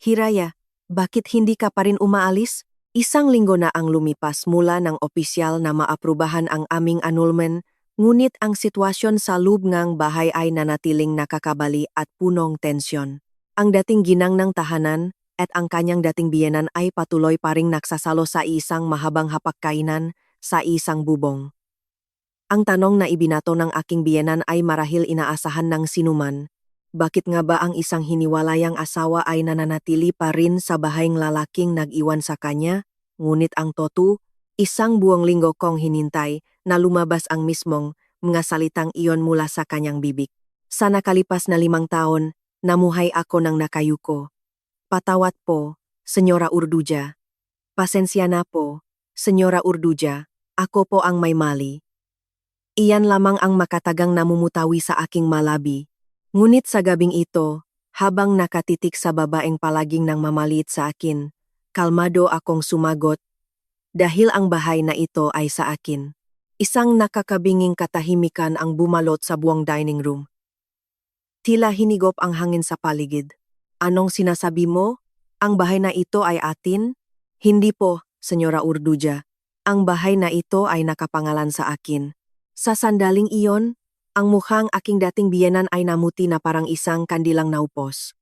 Hiraya, bakit hindi ka pa rin umaalis? Isang linggo na ang lumipas mula ng opisyal na maaprubahan ang aming annulment, ngunit ang sitwasyon sa loob ng bahay ay nanatiling nakakabali at punong tensyon. Ang dating ginang ng tahanan at ang kanyang dating biyenan ay patuloy pa ring nagsasalo sa isang mahabang hapagkainan sa isang bubong. Ang tanong na ibinato ng aking biyenan ay marahil inaasahan ng sinuman. Bakit nga ba ang isang hiniwalayang asawa ay nananatili pa rin sa bahayng lalaking nag-iwan sa kanya? Ngunit ang totoo, isang buong linggo kong hinintay na lumabas ang mismong mga salitang iyon mula sa kanyang bibig. Sa nakalipas na 5 taon, namuhay ako ng nakayuko. Patawat po, Senyora Urduja. Pasensya na po, Senyora Urduja, ako po ang may mali. Iyan lamang ang makatagang namumutawi sa aking malabi. Ngunit sa gabing ito, habang nakatitik sa babaeng palaging nang mamaliit sa akin, kalmado akong sumagot, dahil ang bahay na ito ay sa akin. Isang nakakabinging katahimikan ang bumalot sa buong dining room. Tila hinigop ang hangin sa paligid. Anong sinasabi mo? Ang bahay na ito ay atin? Hindi po, Senyora Urduja. Ang bahay na ito ay nakapangalan sa akin. Sa sandaling iyon, ang mukhang aking dating biyenan ay namuti na parang isang kandilang naupos.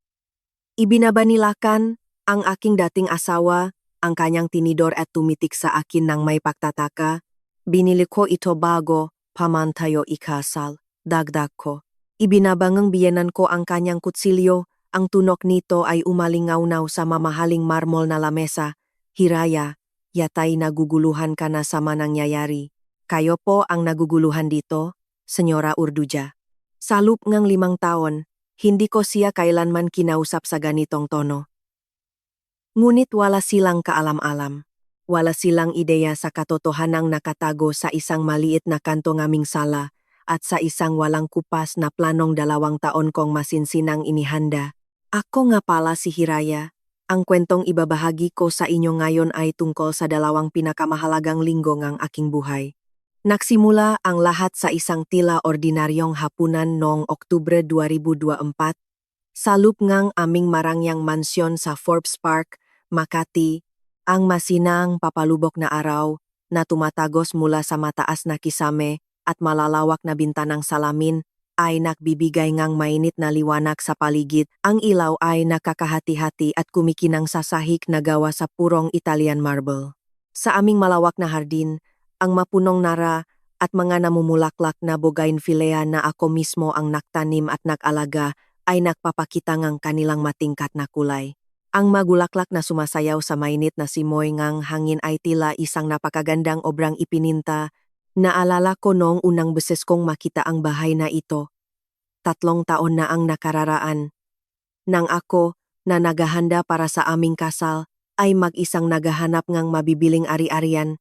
Ibinabanilakan ang aking dating asawa, ang kanyang tinidor at tumitik sa akin ng may pagtataka. Binili ko ito bago, paman tayo ikasal, dagdag ko. Ibinabangang biyenan ko ang kanyang kutsilyo, ang tunok nito ay umalingaw-naw sa mamahaling marmol na lamesa. Hiraya, yatay naguguluhan ka na sa nangyayari. Kayo po ang naguguluhan dito, Senyora Urduja. Sa loob ng 5 taon, hindi ko siya kailanman kinausap sa ganitong tono. Ngunit wala silang kaalam-alam. Wala silang ideya sa katotohanang nakatago sa isang maliit na kanto ngaming sala at sa isang walang kupas na planong 2 taon kong masinsinang inihanda. Ako nga pala si Hiraya. Ang kwentong ibabahagi ko sa inyo ngayon ay tungkol sa 2 pinakamahalagang linggo ng aking buhay. Nagsimula ang lahat sa isang tila ordinaryong hapunan noong Oktubre 2024 sa loob ng aming marangyang mansyon sa Forbes Park, Makati. Ang masinang papalubok na araw na tumatagos mula sa mataas na kisame at malalawak na bintanang salamin ay nagbibigay ngang mainit na liwanag sa paligid. Ang ilaw ay nakakahati-hati at kumikinang sa sahig na gawa sa purong Italian marble. Sa aming malawak na hardin, ang mapunong nara at mga namumulaklak na bougainvillea na ako mismo ang naktanim at nag-alaga ay nagpapakita ng kanilang matingkat na kulay. Ang magulaklak na sumasayaw sa mainit na simoy ngang hangin ay tila isang napakagandang obrang ipininta. Naalala ko noong unang beses kong makita ang bahay na ito. 3 taon na ang nakararaan. Nang ako, na naghahanda para sa aming kasal, ay mag-isang naghahanap ngang mabibiling ari-arian.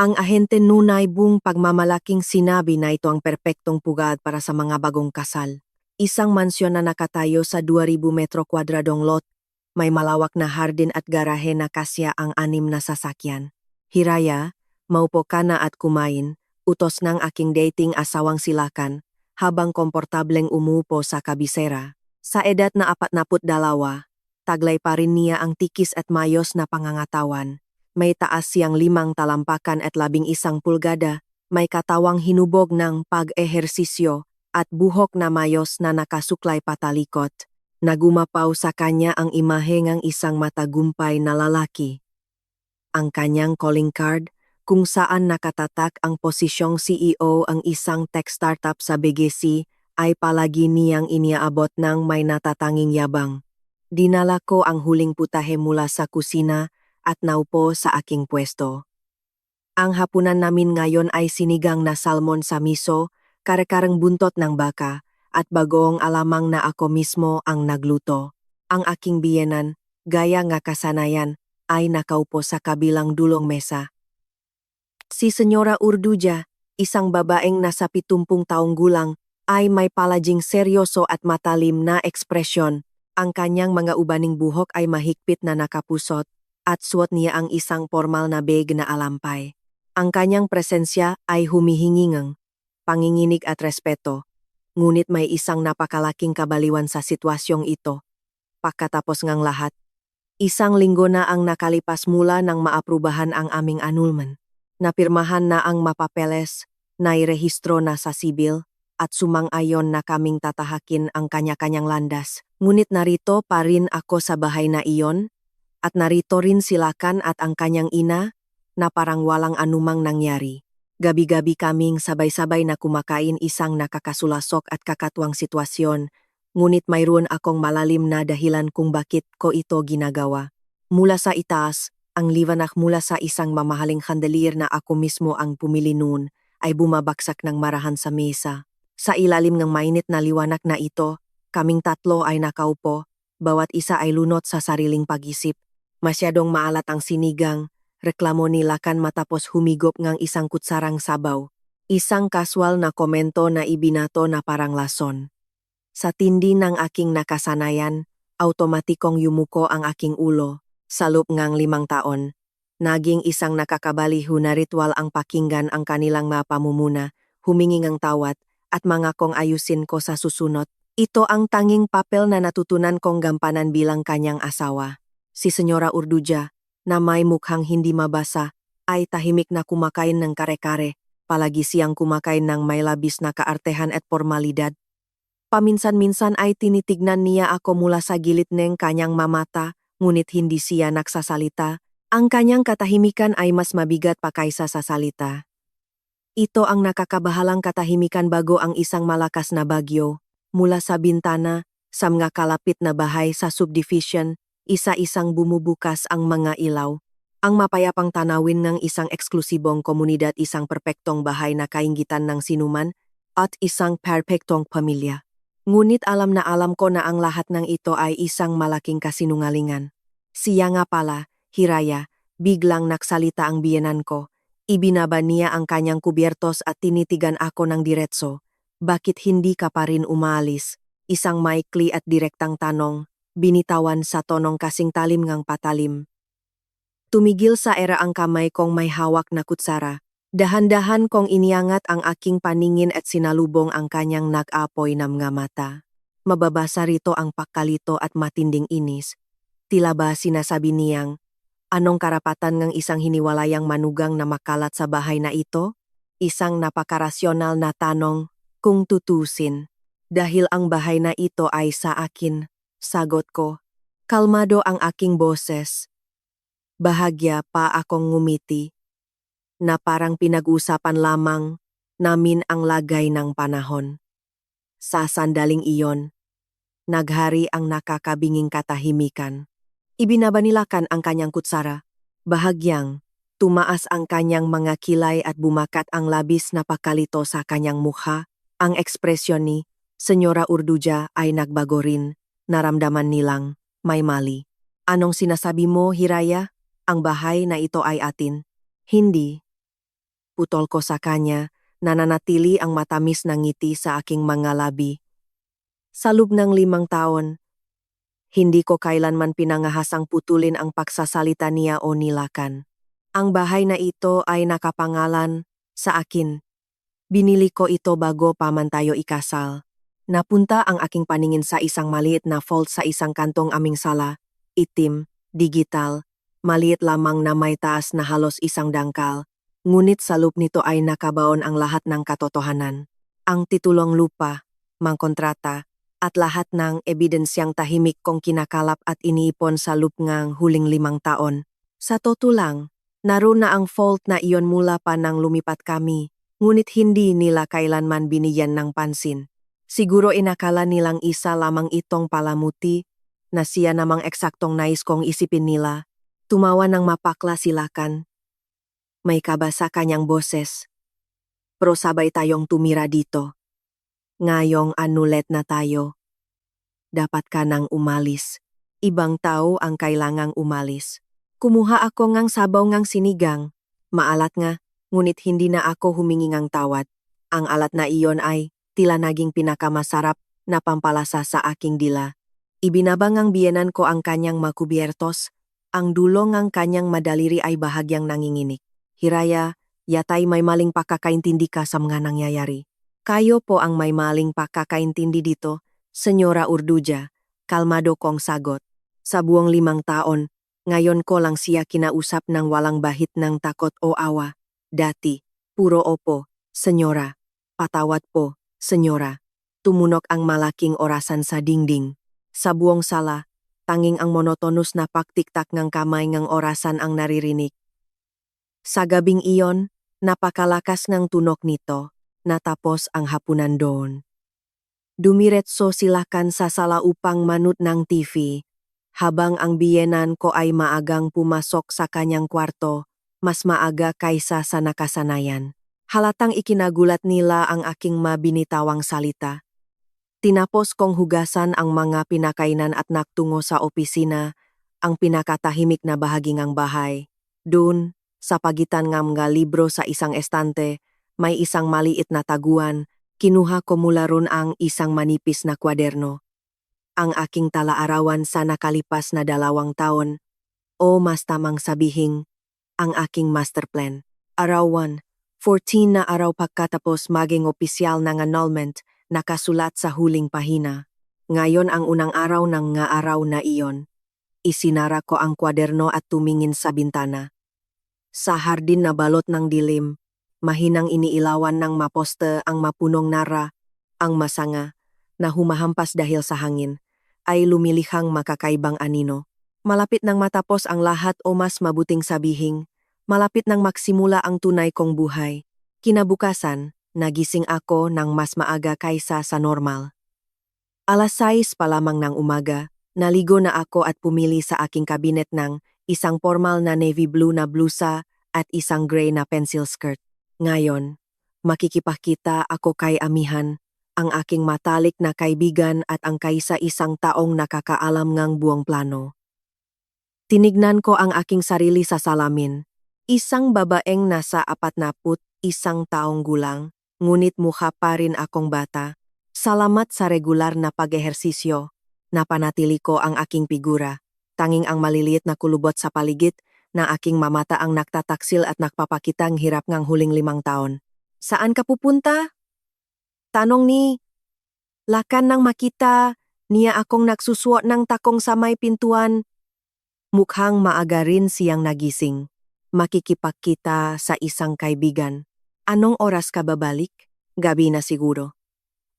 Ang ahente nunay buong pagmamalaking sinabi na ito ang perpektong pugad para sa mga bagong kasal. Isang mansyon na nakatayo sa 2,000 metro kwadradong lot, may malawak na hardin at garahe na kasya ang 6 na sasakyan. Hiraya, maupo ka na at kumain, utos ng aking dating asawang silakan, habang komportableng umuupo sa kabisera. Sa edad na 42, taglay pa rin niya ang tikis at mayos na pangangatawan. May taas siyang 5 talampakan at 11 pulgada, may katawang hinubog ng pag-ehersisyo at buhok na mayos na nakasuklay patalikot. Nagumapaw sa kanya ang imahe ng isang matagumpay na lalaki. Ang kanyang calling card, kung saan nakatatak ang posisyong CEO ang isang tech startup sa BGC, ay palagi niyang iniaabot ng may natatanging yabang. Dinala ko ang huling putahe mula sa kusina at naupo sa aking pwesto. Ang hapunan namin ngayon ay sinigang na salmon sa miso, kare-kareng buntot ng baka, at bagoong alamang na ako mismo ang nagluto. Ang aking biyenan, gaya nga kasanayan, ay nakaupo sa kabilang dulong mesa. Si Senyora Urduja, isang babaeng nasa 70 taong gulang, ay may palaging seryoso at matalim na ekspresyon. Ang kanyang mga ubaning buhok ay mahigpit na nakapusot, at suot niya ang isang formal na bag na alampay. Ang kanyang presensya ay humihingi ng panginginig at respeto, ngunit may isang napakalaking kabaliwan sa sitwasyong ito. Pagkatapos ngang lahat, Isang linggo na ang nakalipas mula nang maaprubahan ang aming annulment. Napirmahan na ang mapapeles, nairehistro na sa sibil, at sumang-ayon na kaming tatahakin ang kanya-kanyang landas. Ngunit narito pa rin ako sa bahay na iyon, at narito rin si Lakan at ang kanyang ina, na parang walang anumang nangyari. Gabi-gabi kaming sabay-sabay na kumakain isang nakakasulasok at kakatuwang sitwasyon, ngunit mayroon akong malalim na dahilan kung bakit ko ito ginagawa. Mula sa itaas, ang liwanag mula sa isang mamahaling chandelier na ako mismo ang pumili noon ay bumabagsak ng marahan sa mesa. Sa ilalim ng mainit na liwanag na ito, kaming tatlo ay nakaupo, bawat isa ay lunot sa sariling pag-isip. Masyadong maalat ang sinigang, reklamo ni Lakan matapos humigop ng isang kutsarang sabaw. Isang kaswal na komento na ibinato na parang lason. Sa tindi ng aking nakasanayan, automatikong yumuko ang aking ulo. Sa loob ng 5 taon, naging isang nakakabaliho na ritual ang pakinggan ang kanilang mapamumuna, humingi ng tawad, at mga kong ayusin ko sa susunod. Ito ang tanging papel na natutunan kong gampanan bilang kanyang asawa. Si Senyora Urduja, na may mukhang hindi mabasa, ay tahimik na kumakain ng kare-kare, palagi siyang kumakain ng may labis na kaartehan at formalidad. Paminsan-minsan ay tinitignan niya ako mula sa gilid ng kanyang mamata, ngunit hindi siya nagsasalita. Ang kanyang katahimikan ay mas mabigat pa kaysa sa salita. Ito ang nakakabahalang katahimikan bago ang isang malakas na bagyo. Mula sa bintana, sa mga kalapit na bahay sa subdivision, isa-isang bumubukas ang mga ilaw. Ang mapayapang tanawin ng isang eksklusibong komunidad, isang perpektong bahay na kaingitan ng sinuman, at isang perpektong pamilya. Ngunit alam na alam ko na ang lahat ng ito ay isang malaking kasinungalingan. Siya nga pala, Hiraya, biglang nagsalita ang biyenan ko. Ibinaba niya ang kanyang kubyertos at tinitigan ako ng diretso. Bakit hindi ka pa rin umaalis? Isang maikli at direktang tanong, binitawan sa tonong kasing talim ngang patalim. Tumigil sa era ang kamay kong may hawak na kutsara. Dahan-dahan kong iniangat ang aking paningin at sinalubong ang kanyang nag-apoy na mga mata. Mababasa rito ang pagkalito at matinding inis. Tila ba sinasabi niyang, anong karapatan ng isang hiniwalayang manugang na makalat sa bahay na ito? Isang napakarasyonal na tanong, kung tutusin. Dahil ang bahay na ito ay sa akin, sagot ko. Kalmado ang aking boses. Bahagya pa akong ngumiti, na parang pinag-usapan lamang namin ang lagay ng panahon. Sa sandaling iyon, naghari ang nakakabinging katahimikan. Ibinaba ni Lakan ang kanyang kutsara. Bahagyang, tumaas ang kanyang mga kilay at bumakat ang labis na pagkalito sa kanyang mukha. Ang ekspresyon ni Senyora Urduja ay nagbago rin. Naramdaman nilang may mali. Anong sinasabi mo, Hiraya? Ang bahay na ito ay atin. Hindi. Putol ko sa kanya, nananatili ang matamis na ngiti sa aking mga labi. Sa loob ng 5 taon, hindi ko kailanman pinangahasang putulin ang pagsasalita niya o nilakan. Ang bahay na ito ay nakapangalan sa akin. Binili ko ito bago pa man tayo ikasal. Napunta ang aking paningin sa isang maliit na fault sa isang kantong aming sala, itim, digital, maliit lamang na may taas na halos isang dangkal. Ngunit sa loob nito ay nakabaon ang lahat ng katotohanan. Ang titulong lupa, mangkontrata, at lahat ng ebidensyang tahimik kong kinakalap at iniipon sa loob ng huling 5 taon. Sa totoo lang, naroon na ang fault na iyon mula pa nang lumipat kami, ngunit hindi nila kailanman binigyan ng pansin. Siguro inakala nilang isa lamang itong palamuti, na siya namang eksaktong nais kong isipin nila. Tumawa ng mapakla si Lakan. May kaba sa kanyang boses. Pero sabay tayong tumira dito. Ngayong anulet na tayo. Dapat ka nang umalis. Ibang tao ang kailangang umalis. Kumuha ako ngang sabaw ngang sinigang. Maalat nga, ngunit hindi na ako humingi ngang tawad. Ang alat na iyon ay tila naging pinakamasarap na pampalasa sa aking dila. Ibinabang ang biyenan ko ang kanyang makubiertos. Ang dulo ng kanyang madaliri ay bahagyang nanginginig. Hiraya, yatay may maling pakakaintindi ka sa mga nangyayari. Kayo po ang may maling pakakaintindi dito, Senyora Urduja, kalmado kong sagot. Sa buong 5 taon, ngayon ko lang siya kinausap ng walang bahit ng takot o awa. Dati, puro opo, senyora. Patawad po, senyora. Tumunok ang malaking orasan sa dingding. Sa buong sala, tanging ang monotonous na paktiktak ng kamay ng orasan ang naririnig. Sa gabing iyon, napakalakas ng tunok nito, natapos ang hapunan doon. Dumiretso silakan sa sala upang manut ng TV, habang ang biyenan ko ay maagang pumasok sa kanyang kwarto, mas maaga kaysa sa nakasanayan. Halatang ikinagulat nila ang aking mabinitawang salita. Tinapos kong hugasan ang mga pinakainan at naktungo sa opisina, ang pinakatahimik na bahagi ng bahay. Doon, sa pagitan ng mga libro sa isang estante, may isang maliit na taguan. Kinuha ko mula ron ang isang manipis na kwaderno. Ang aking talaarawan sa nakalipas na 2 taon, o mas tamang sabihing, ang aking master plan. Araw 1, 14 na araw pagkatapos maging opisyal ng annulment, nakasulat sa huling pahina. Ngayon ang unang araw ng nga araw na iyon. Isinara ko ang kwaderno at tumingin sa bintana. Sa hardin na balot ng dilim, mahinang iniilawan ng maposte ang mapunong nara, ang masanga, na humahampas dahil sa hangin, ay lumilihang makakaibang anino. Malapit nang matapos ang lahat o mas mabuting sabihing, malapit nang magsimula ang tunay kong buhay. Kinabukasan, nagising ako ng mas maaga kaysa sa normal. 6:00 pa lamang ng umaga, naligo na ako at pumili sa aking kabinet ng isang formal na navy blue na blusa at isang gray na pencil skirt. Ngayon, makikipakita ako kay amihan, ang aking matalik na kaibigan at ang kaisa-isang taong nakakaalam ngang buong plano. Tinignan ko ang aking sarili sa salamin. Isang babaeng nasa 41 taong gulang, ngunit mukha pa rin akong bata. Salamat sa regular na pag-ehersisyo, napanatili ko ang aking figura. Tanging ang maliliit na kulubot sa paligid na aking mamata ang nagtataksil at nagpapakitang hirap ngang huling 5 taon. Saan ka pupunta? Tanong ni Lakan nang makita niya akong nagsusuot ng takong sa may pintuan. Mukhang maaga rin siyang nagising. Makikipagkita sa isang kaibigan. Anong oras ka babalik? Gabi na siguro.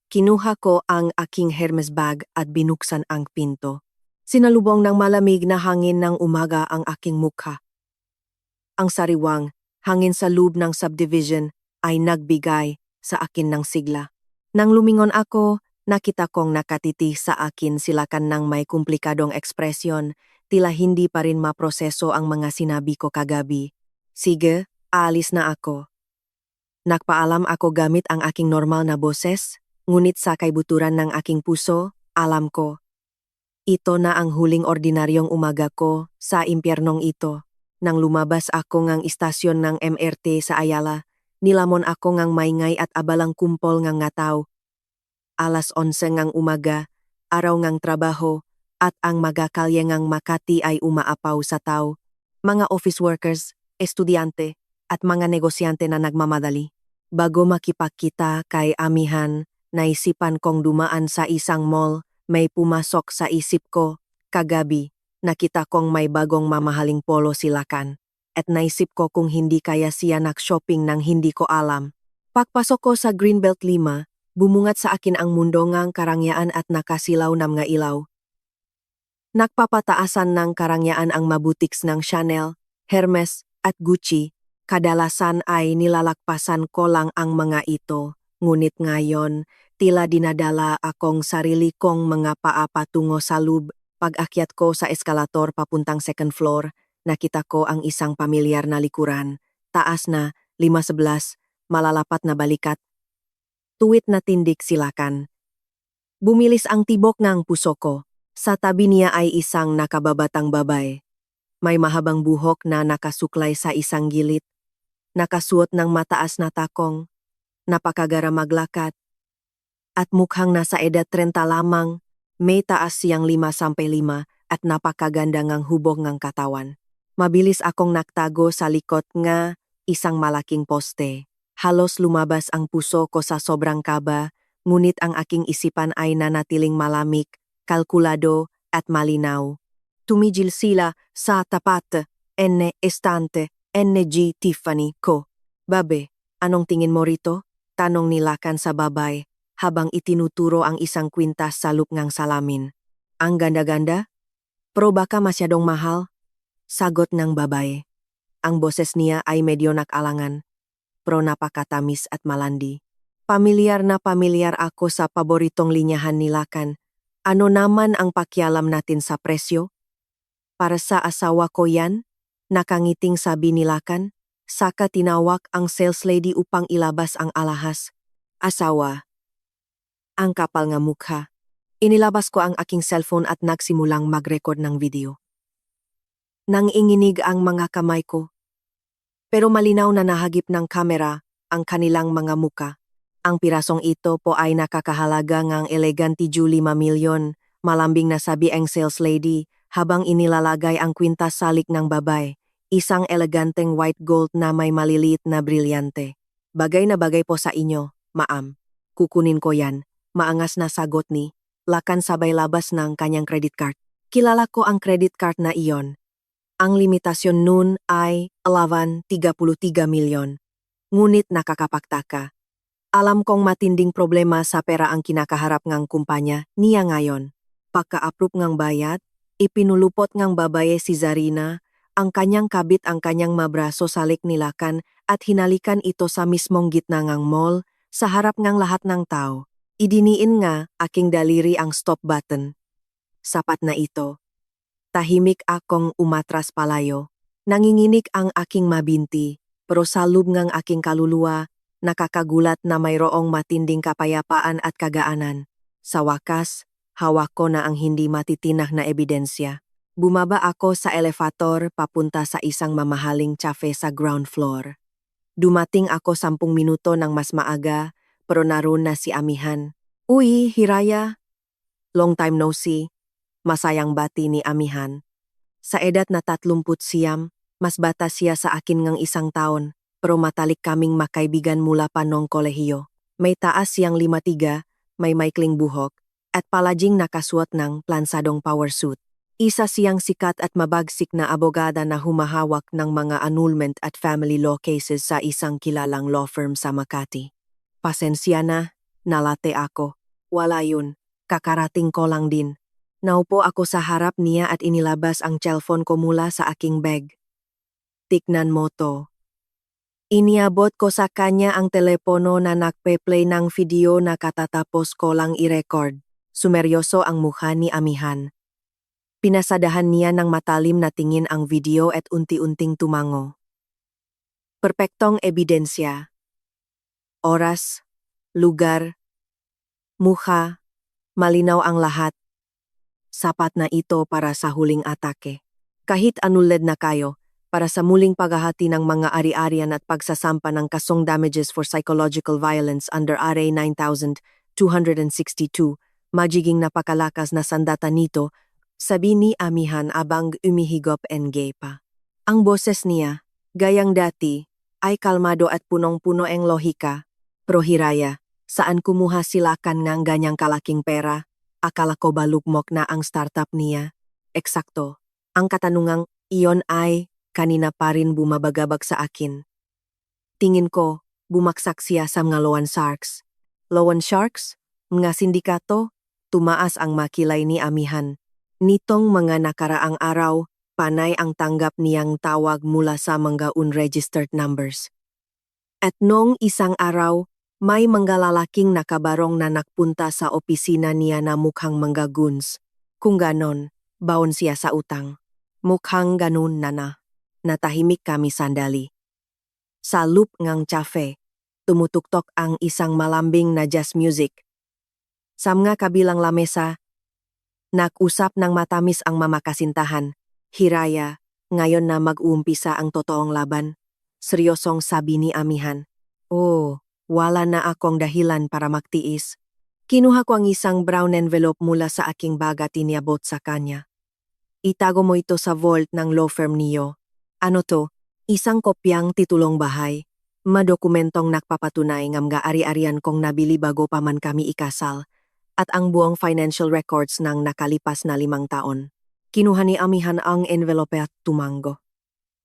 Kinuha ko ang aking Hermes bag at binuksan ang pinto. Sinalubong ng malamig na hangin ng umaga ang aking mukha. Ang sariwang hangin sa loob ng subdivision ay nagbigay sa akin ng sigla. Nang lumingon ako, nakita kong nakatiti sa akin silakan ng may komplikadong ekspresyon, tila hindi pa rin maproseso ang mga sinabi ko kagabi. Sige, aalis na ako. Nagpaalam ako gamit ang aking normal na boses, ngunit sa kaibuturan ng aking puso, alam ko. Ito na ang huling ordinaryong umaga ko sa impyernong ito. Nang lumabas ako ngang istasyon ng MRT sa Ayala, nilamon ako ngang maingay at abalang kumpol ngang ngataw. 11:00 ngang umaga, araw ngang trabaho, at ang magakalye ngang Makati ay umaapaw sa tao. Mga office workers, estudyante, at mga negosyante na nagmamadali. Bago makipagkita kay amihan, naisipan kong dumaan sa isang mall. May pumasok sa isip ko, kagabi, nakita kong may bagong mamahaling polo silakan. At naisip ko kung hindi kaya siya nag-shopping nang hindi ko alam. Pagpasok ko sa Greenbelt 5, bumungat sa akin ang mundo ngang karangyaan at nakasilaw ng mga ilaw. Nagpapataasan ng karangyaan ang mabutiks ng Chanel, Hermes at Gucci. Kadalasan ay nilalakpasan ko lang ang mga ito. Ngunit ngayon, tila dinadala akong sarili kong mga paa patungo sa loob. Pag-akyat ko sa eskalator papuntang second floor, nakita ko ang isang pamilyar na likuran. Taas na, 511, malalapat na balikat. Tuwit na tindik silakan. Bumilis ang tibok ng puso ko. Sa tabi niya ay isang nakababatang babae. May mahabang buhok na nakasuklay sa isang gilid. Nakasuot ng mataas na takong. Napakagara maglakad. At mukhang nasa edad 30 lamang, may taas siyang 5'5" at napakaganda ngang hubog ngang katawan. Mabilis akong naktago sa likod nga isang malaking poste. Halos lumabas ang puso ko sa sobrang kaba, ngunit ang aking isipan ay nanatiling malamig, kalkulado at malinaw. tumigil sila sa tapat, estante, NG Tiffany ko. Babe, anong tingin mo rito? Tanong ni Lakan sa babay, habang itinuturo ang isang kwintas sa lupngang salamin. Ang ganda-ganda? Pero baka masyadong mahal? Sagot ng babae. Ang boses niya ay medyo nakalangan, pero napakatamis at malandi. Pamilyar na pamilyar ako sa paboritong linyahan ni Lakan. Ano naman ang pakialam natin sa presyo? Para sa asawa ko yan? Nakangiting sabi ni Lakan. Saka tinawag ang sales lady upang ilabas ang alahas. Asawa. Ang kapal nga mukha. Inilabas ko ang aking cellphone at nagsimulang mag-record ng video. Nanginginig ang mga kamay ko. Pero malinaw na nahagip ng kamera ang kanilang mga muka. Ang pirasong ito po ay nakakahalaga ngang elegante 5 milyon, malambing na sabi ang sales lady habang inilalagay ang kwintas salik ng babay. Isang eleganteng white gold na may maliliit na brilyante. Bagay na bagay po sa inyo, ma'am. Kukunin ko yan. Maangas na sagot ni Lakan sabay labas ng kanyang credit card. Kilala ko ang credit card na iyon. Ang limitasyon nun ay 33 milyon. Ngunit nakakapaktaka. Alam kong matinding problema sa pera ang kinakaharap ngang kumpanya niya ngayon. Pagka-approve ngang bayad, ipinulupot ngang babae si Zarina, ang kanyang kabit ang kanyang mabraso salik ni Lakan at hinalikan ito sa mismong gitna ngang mall, sa harap ngang lahat ng tao. Idiniin nga aking daliri ang stop button. Sapat na ito. Tahimik akong umatras palayo. Nanginginig ang aking mabinti, pero sa loob ngang aking kaluluwa, nakakagulat na mayroong matinding kapayapaan at kagaanan. Sa wakas, hawak ko na ang hindi matitinak na ebidensya. Bumaba ako sa elevator papunta sa isang mamahaling cafe sa ground floor. Dumating ako 10 minuto ng mas maaga, pero naroon na si Amihan. Uy, Hiraya! Long time no see. Masayang bati ni Amihan. Sa edad na 30, mas bata siya sa akin ngang 1 taon, pero matalik kaming makaibigan mula pa noong kolehiyo. May taas siyang 5'3", may maikling buhok, at palaging nakasuot ng plansadong power suit. Isa siyang sikat at mabagsik na abogada na humahawak ng mga annulment at family law cases sa isang kilalang law firm sa Makati. Pasensya na, nalate ako. Wala yun, kakarating ko lang din. Naupo ako sa harap niya at inilabas ang cellphone ko mula sa aking bag. Tignan mo to. Iniabot ko sa kanya ang telepono na nagpe-play ng video na katatapos ko lang i-record. Sumeryoso ang mukha ni Amihan. Pinasadahan niya ng matalim na tingin ang video at unti-unting tumango. Perpektong ebidensya. Oras, lugar, mukha, malinaw ang lahat. Sapat na ito para sa huling atake. Kahit anuled na kayo, para sa muling paghahati ng mga ari-arian at pagsasampa ng kasong damages for psychological violence under RA 9262, magiging napakalakas na sandata nito, sabi ni Amihan abang umihigop engay pa. Ang boses niya, gayang dati, ay kalmado at punong-puno ang lohika. Pero Hiraya, saan kumuha sila kan ngang ganyang kalaking pera? Akala ko ba lugmok na ang startup niya? Eksakto. Ang katanungang iyon ay kanina pa rin bumabagabag sa akin. Tingin ko, bumaksak siya sa mga loan sharks. Loan sharks? Mga sindikato? Tumaas ang makilay ni Amihan. Nitong mga nakaraang araw, panay ang tanggap niyang tawag mula sa mga unregistered numbers. At noong isang araw, may mga lalaking nakabarong na nagpunta sa opisina niya na mukhang mga goons. Kung ganon, baon siya sa utang. Mukhang ganon na. Natahimik kami sandali. Sa loop ngang cafe, tumutuktok ang isang malambing na jazz music. Sa mga kabilang lamesa, nag-usap ng matamis ang mamakasintahan. Hiraya, ngayon na mag-uumpisa ang totoong laban. Seryosong sabi ni Amihan. Oh, wala na akong dahilan para magtiis. Kinuha ko ang isang brown envelope mula sa aking bag at iniabot sa kanya. Itago mo ito sa vault ng law firm niyo. Ano to? Isang kopyang titulong bahay. Madokumentong nagpapatunay ng mga ari-arian kong nabili bago pa man kami ikasal. At ang buong financial records ng nakalipas na 5 taon. Kinuha ni amihan ang envelope at tumango.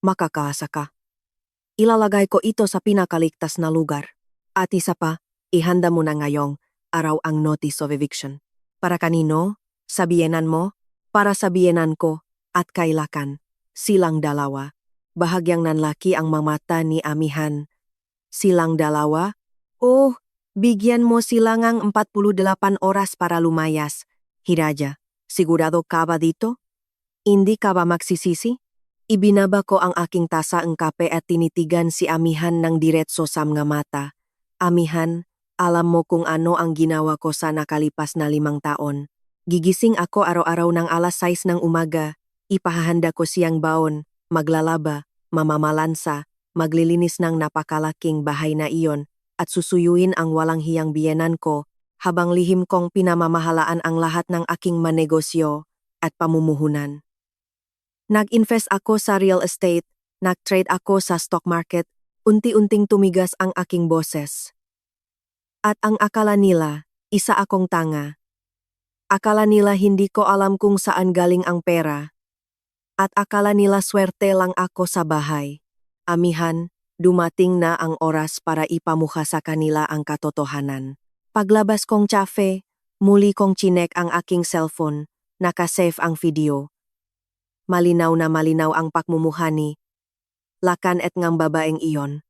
Makakaasa ka. Ilalagay ko ito sa pinakaligtas na lugar. At isa pa, ihanda mo na ngayong araw ang notice of eviction. Para kanino? Sa biyenan mo? Para sa biyenan ko at kailakan. Silang dalawa. Bahagyang nanlaki ang mamata ni amihan. Silang dalawa? Oh, bigyan mo sila ng 48 oras para lumayas. Hiraja, sigurado ka ba dito? Hindi ka ba magsisisi? Ibinaba ko ang aking tasa ng kape at tinitigan si amihan ng diretso sa mga mata. Amihan, alam mo kung ano ang ginawa ko sa nakalipas na 5 taon. Gigising ako araw-araw ng alas 6 ng umaga. Ipahahanda ko siyang baon, maglalaba, mamamalansa, maglilinis ng napakalaking bahay na iyon, at susuyuin ang walang hiyang biyenan ko habang lihim kong pinamamahalaan ang lahat ng aking manegosyo at pamumuhunan. Nag-invest ako sa real estate, nag-trade ako sa stock market, unti-unting tumigas ang aking boses. At ang akala nila, isa akong tanga. Akala nila hindi ko alam kung saan galing ang pera. At akala nila swerte lang ako sa bahay. Amihan, dumating na ang oras para ipamukha sa kanila ang katotohanan. Paglabas kong tsafe, muli kong chinek ang aking cellphone, nakasave ang video. Malinaw na malinaw ang pakmumuhani. Lakan et ngang babaeng iyon.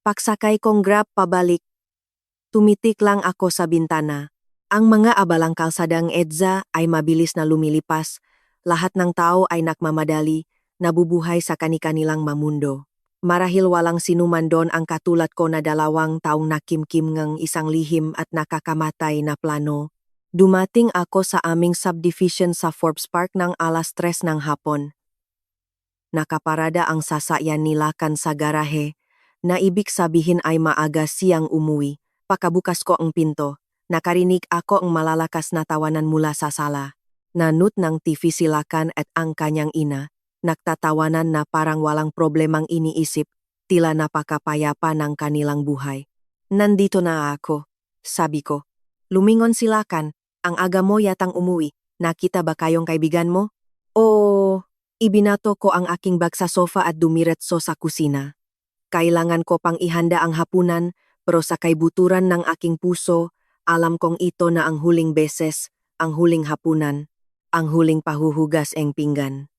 Pagsakay kong grab pabalik. Tumitik lang ako sa bintana. Ang mga abalang kalsadang EDSA ay mabilis na lumilipas. Lahat ng tao ay nakmamadali, nabubuhay sa kani-kanilang mamundo. Marahil walang sinuman doon ang katulad ko na 2 taong nakimkim ng isang lihim at nakakamatay na plano. Dumating ako sa aming subdivision sa Forbes Park ng alas 3 ng hapon. Nakaparada ang sasakyan ni Lakan sa garahe, na ibig sabihin ay maaga siyang umuwi. Pakabukas ko ang pinto, nakarinig ako ang malalakas na tawanan mula sa sala. Nanut ng TV si Lakan at ang kanyang ina, nagtatawanan na parang walang problemang iniisip, tila napakapayapa ng kanilang buhay. Nandito na ako, sabi ko. Lumingon si Lakan. Ang aga mo yatang umuwi, nakita ba kayong kaibigan mo? Oo, ibinato ko ang aking bag sa sofa at dumiretso sa kusina. Kailangan ko pang ihanda ang hapunan, pero sa kaibuturan ng aking puso, alam kong ito na ang huling beses, ang huling hapunan, ang huling pahuhugas ng pinggan.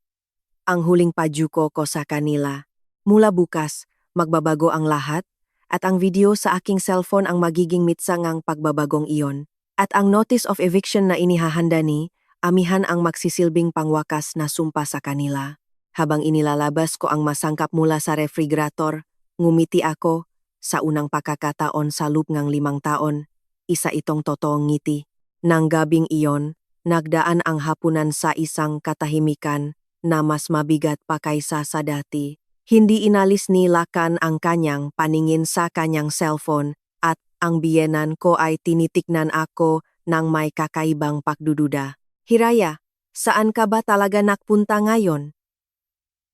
Ang huling pajuko ko sa kanila. Mula bukas, magbabago ang lahat, at ang video sa aking cellphone ang magiging mitsang ang pagbabagong iyon. At ang notice of eviction na inihahanda ni, amihan ang magsisilbing pangwakas na sumpa sa kanila. Habang inilalabas ko ang masangkap mula sa refrigerator, ngumiti ako, sa unang pagkakataon sa loob ng 5 taon, isa itong totoong ngiti. Nang gabing iyon, nagdaan ang hapunan sa isang katahimikan na mas mabigat pa kaysa sa dati. Hindi inalis ni Lakan ang kanyang paningin sa kanyang cellphone, at ang biyenan ko ay tinitiknan ako ng may kakaibang pagdududa. Hiraya, saan ka ba talaga nakpunta ngayon?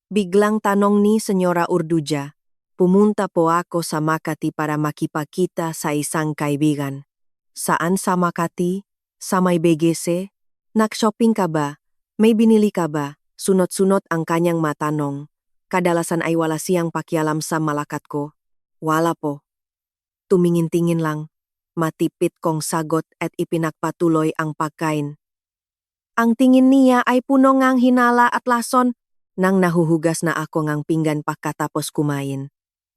Biglang tanong ni Senyora Urduja. Pumunta po ako sa Makati para makipagkita sa isang kaibigan. Saan sa Makati? Sa may BGC? Nak-shopping ka ba? May binili ka ba? Sunod-sunod ang kanyang matanong. Kadalasan ay wala siyang pakialam sa malakat ko. Wala po. Tumingin-tingin lang. Matipit kong sagot at ipinagpatuloy ang pagkain. Ang tingin niya ay puno ngang hinala at lason. Nang nahuhugas na ako ngang pinggan pagkatapos kumain.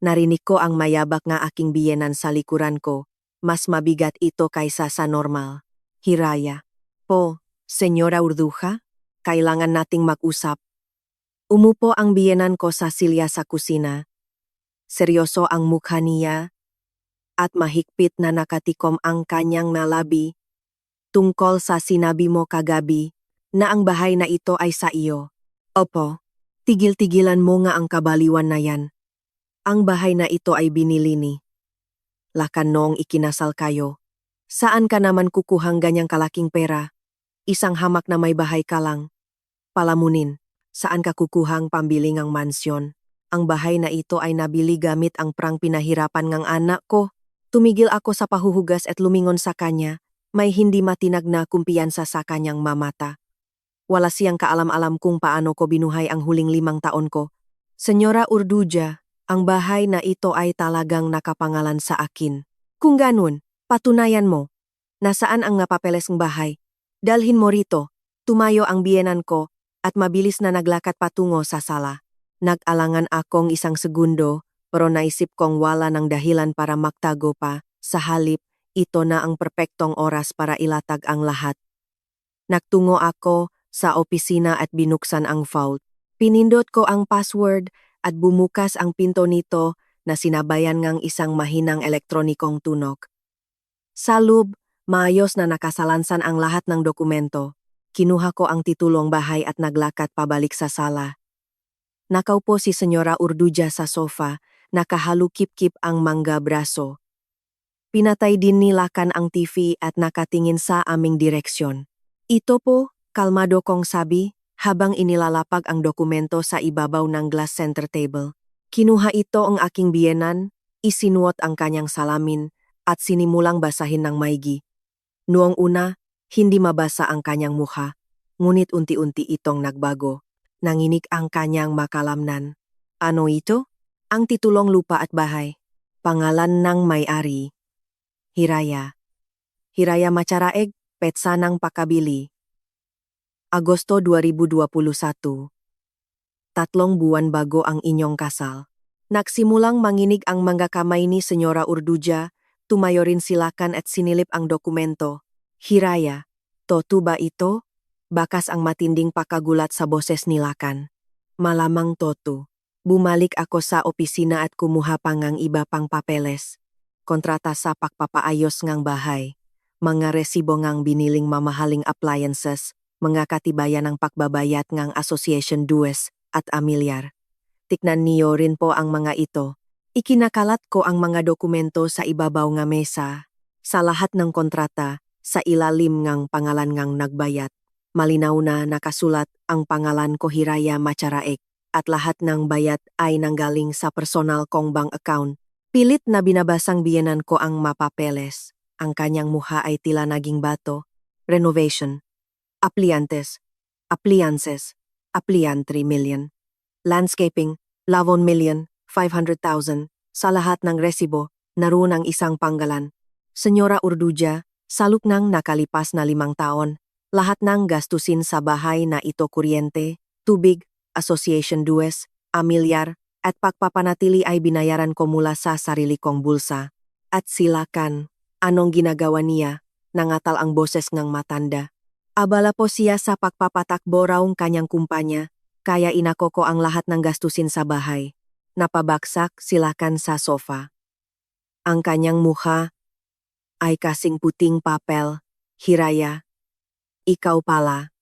Narinig ko ang mayabak nga aking biyenan sa likuran ko. Mas mabigat ito kaysa sa normal. Hiraya. Po, Senyora Urduja, kailangan nating mag-usap. Umupo ang biyenan ko sa silya sa kusina. Seryoso ang mukha niya at mahigpit na nakatikom ang kanyang nalabi tungkol sa sinabi mo kagabi na ang bahay na ito ay sa iyo. Opo, tigil-tigilan mo nga ang kabaliwan na yan. Ang bahay na ito ay binili ni Lakan noong ikinasal kayo. Saan ka naman kukuhang ganyang kalaking pera? Isang hamak na may bahay ka lang. Palamunin, saan ka kukuhang pambili ng mansyon? Ang bahay na ito ay nabili gamit ang prang pinahirapan ng anak ko. Tumigil ako sa pahuhugas at lumingon sa kanya, may hindi matinag na kumpiyansa sa kanyang mamata. Wala siyang kaalam-alam kung paano ko binuhay ang huling 5 taon ko. Senyora Urduja, ang bahay na ito ay talagang nakapangalan sa akin. Kung ganun, patunayan mo. Nasaan ang napapeles ng bahay? Dalhin mo rito. Tumayo ang biyenan ko at mabilis na naglakad patungo sa sala. Nag-alangan akong 1 segundo pero naisip kong wala ng dahilan para magtago pa. Sa halip, ito na ang perpektong oras para ilatag ang lahat. Nagtungo ako sa opisina at binuksan ang vault. Pinindot ko ang password at bumukas ang pinto nito na sinabayan ngang isang mahinang elektronikong tunog. Sa loob, maayos na nakasalansan ang lahat ng dokumento. Kinuha ko ang titulong bahay at naglakad pabalik sa sala. Nakaupo si Senyora Urduja sa sofa, nakahalukip-kip ang mangga braso. Pinatay din nilakan ang TV at nakatingin sa aming direksyon. Ito po, kalmado kong sabi, habang inilalapag ang dokumento sa ibabaw ng glass center table. Kinuha ito ang aking biyenan, isinuot ang kanyang salamin, at sinimulang basahin ng maigi. Noong una, hindi mabasa ang kanyang mukha, ngunit unti-unti itong nagbago. Nanginig ang kanyang makalamnan. Ano ito? Ang titulong lupa at bahay. Pangalan ng may-ari. Hiraya. Hiraya Macharaeg, petsa ng pakabili. Agosto 2021. 3 buwan bago ang inyong kasal. Nagsimulang manginig ang mga kamay ni Senyora Urduja, tumayo rin silakan at sinilip ang dokumento. Hiraya, totoo ba ito? Bakas ang matinding pakagulat sa boses ni Lakan. Malamang totoo. Bumalik ako sa opisina at kumuha pa ngang iba pang papeles. Kontrata sa pagpapaayos ngang bahay. Mga resibo ngang biniling mamahaling appliances, mga katibayan ng pagbabayat ngang Association Dues at Amilyar. Tiknan niyo rin po ang mga ito. Ikinakalat ko ang mga dokumento sa ibabaw nga mesa. Sa lahat ng kontrata, sa ilalim ngang pangalan ngang nagbayat. Malinaw na nakasulat ang pangalan ko Hiraya Macharaeg at lahat ng bayat ay nanggaling sa personal kong bank account. Pilit na binabasang biyenan ko ang mapapeles. Ang kanyang mukha ay tila naging bato. Renovation. Appliances. Appliances. Applian 3 million. Landscaping. 11 million. 500,000. Sa lahat ng resibo, naroon ang isang panggalan. Senyora Urduja, saluk nang nakalipas na 5 taon. Lahat ng gastusin sa bahay na ito kuryente, tubig, Association Dues, Amilyar, at pagpapanatili ay binayaran ko mula sa sarili kong bulsa. At silakan, anong ginagawa niya? Nangatal ang boses ng matanda. Abala po siya sa pagpapatakbo raong kanyang kumpanya, kaya inako ko ang lahat ng gastusin sa bahay. Napabaksak silakan sa sofa. Ang kanyang mukha ay kasing puting papel. Hiraya, ikaw pala.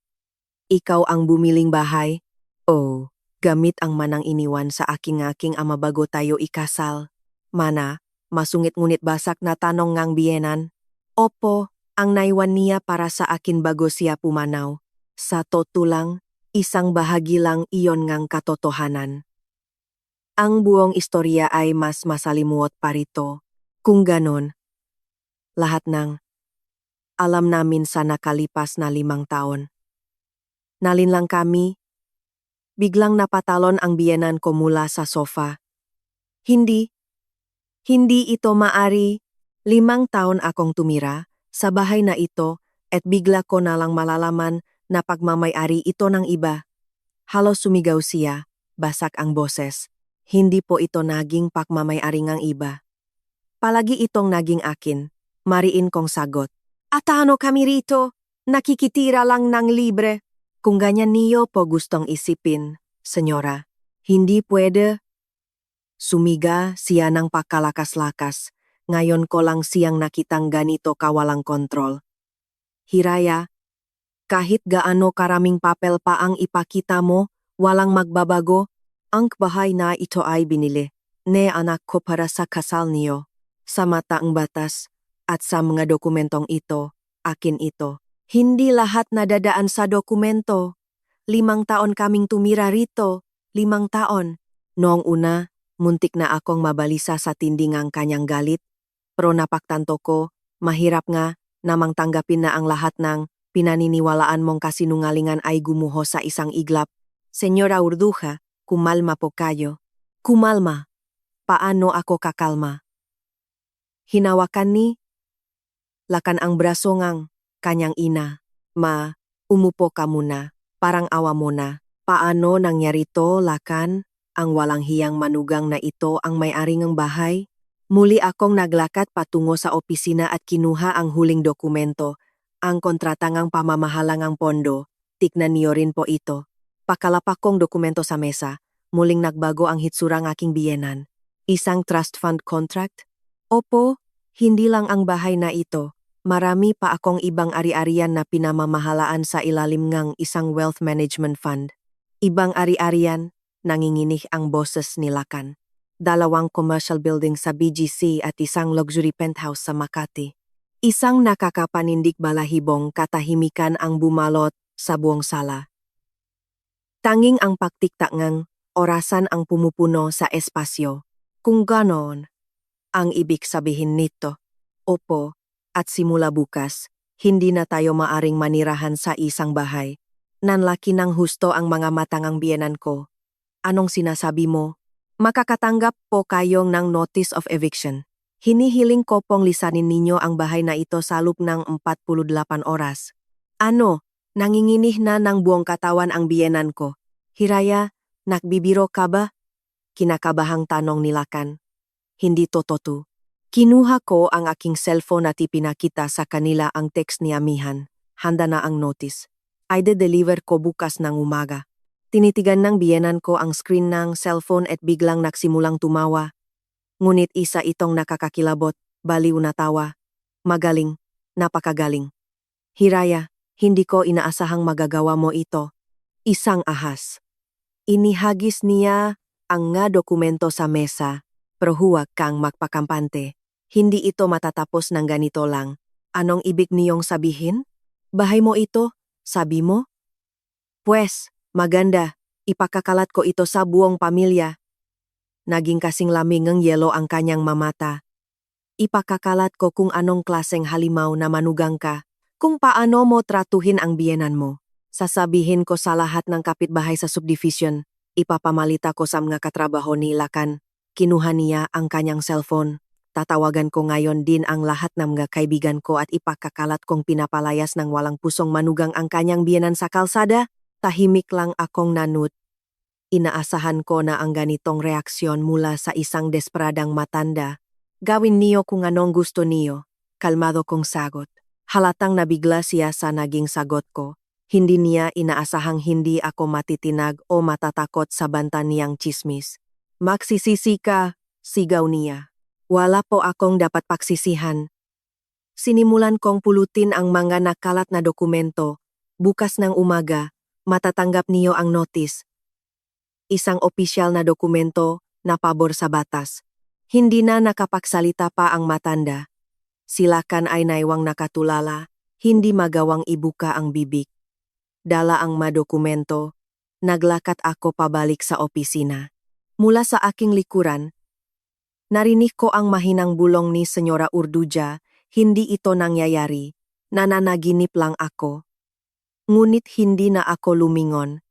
Ikaw ang bumiling bahay? Oh, gamit ang manang iniwan sa aking ama bago tayo ikasal. Mana, masungit ngunit basak na tanong ngang biyenan. Opo, ang naiwan niya para sa akin bago siya pumanaw. Sa totoo lang, isang bahagi lang iyon ngang katotohanan. Ang buong istorya ay mas masalimuot pa rito. Kung ganon, lahat ng alam namin sa nakalipas na 5 taon. Nalinlang kami. Biglang napatalon ang biyenan ko mula sa sofa. Hindi ito maari. 5 taon akong tumira sa bahay na ito at bigla ko nalang malalaman na pagmamay-ari ito ng iba. Halos sumigaw siya, basak ang boses. Hindi po ito naging pagmamay-ari ng iba. Palagi itong naging akin, mariin kong sagot. At ano kami rito? Nakikitira lang ng libre. Kung ganyan niyo po gustong isipin, senyora, hindi pwede. Sumiga siya ng pakalakas-lakas. Ngayon ko lang siyang nakitang ganito kawalang kontrol. Hiraya, kahit gaano karaming papel pa ang ipakita mo, walang magbabago. Ang bahay na ito ay binili ne anak ko para sa kasal niyo. Sa mata ang batas at sa mga dokumentong ito, akin ito. Hindi lahat nadadaan sa dokumento. 5 taon kaming tumira rito. 5 taon. Noong una, muntik na akong mabalisa sa tindingang kanyang galit. Pero napaktanto ko, mahirap nga namang tanggapin na ang lahat ng pinaniniwalaan mong kasinungalingan ay gumuho sa isang iglap. Senyora Urduja, kumalma po kayo. Kumalma. Paano ako kakalma? Hinawakan ni Lakan ang braso ngang kanyang ina. Ma, umupo ka muna. Parang awa mo na. Paano nangyari to, Lakan? Ang walang hiyang manugang na ito ang may-ari ng bahay? Muli akong naglakad patungo sa opisina at kinuha ang huling dokumento, ang kontratangang pamamahalangang pondo. Tignan niyo rin po ito. Pakalapak kong dokumento sa mesa, muling nagbago ang hitsurang aking biyenan. Isang trust fund contract? Opo, hindi lang ang bahay na ito. Marami pa akong ibang ari-arian na pinamamahalaan sa ilalim ng isang wealth management fund. Ibang ari-arian, nanginginig ang boses ni Lakan. 2 commercial building sa BGC at isang luxury penthouse sa Makati. Isang nakakapanindig balahibong katahimikan ang bumalot sa buong sala. Tanging ang pagtiktak ngang orasan ang pumupuno sa espasyo. Kung ganon, ang ibig sabihin nito, opo, at simula bukas, hindi na tayo maaring manirahan sa isang bahay. Nanlaki ng husto ang mga matangang biyenan ko. Anong sinasabi mo? Makakatanggap po kayong ng notice of eviction. Hinihiling ko pong lisanin ninyo ang bahay na ito sa loob ng 48 oras. Ano? Nanginginih na ng buong katawan ang biyenan ko. Hiraya, nakbibiro ka ba? Kinakabahang tanong ni Lakan. Hindi totoo. Kinuha ko ang aking cellphone at ipinakita sa kanila ang text ni Amihan. Handa na ang notice. Ay de-deliver ko bukas ng umaga. Tinitigan ng biyenan ko ang screen ng cellphone at biglang nagsimulang tumawa. Ngunit isa itong nakakakilabot, baliw na tawa. Magaling, napakagaling. Hiraya, hindi ko inaasahang magagawa mo ito. Isang ahas. Inihagis niya ang nga dokumento sa mesa, pero huwag kang magpakampante. Hindi ito matatapos ng ganito lang. Anong ibig niyong sabihin? Bahay mo ito, sabi mo? Pwes, maganda, ipakakalat ko ito sa buong pamilya. Naging kasing lamig ng yelo ang kanyang mamata. Ipakakalat ko kung anong klaseng halimaw na manugang ka, kung paano mo tratuhin ang biyenan mo. Sasabihin ko sa lahat ng kapitbahay sa subdivision, ipapamalita ko sa mga katrabaho ni Lakan. Kinuha niya ang kanyang cellphone. Tatawagan ko ngayon din ang lahat ng mga kaibigan ko at ipakakalat kong pinapalayas ng walang pusong manugang ang kanyang biyenan sa kalsada. Tahimik lang akong nanut. Inaasahan ko na ang ganitong reaksyon mula sa isang desperadang matanda. Gawin niyo kung anong gusto niyo. Kalmado kong sagot. Halatang nabigla siya sa naging sagot ko. Hindi niya inaasahang hindi ako matitinag o matatakot sa banta niyang chismis. Magsisisi ka, sigaw niya. Wala po akong dapat pagsisihan. Sinimulan kong pulutin ang mga nakalat na dokumento. Bukas ng umaga, matatanggap niyo ang notice. Isang opisyal na dokumento na pabor sa batas. Hindi na nakapagsalita pa ang matanda. Silakan ay naiwang nakatulala, hindi magawang ibuka ang bibig. Dala ang madokumento, naglakat ako pabalik sa opisina. Mula sa aking likuran, narinig ko ang mahinang bulong ni Senyora Urduja, hindi ito nangyayari, nananaginip lang ako. Ngunit hindi na ako lumingon.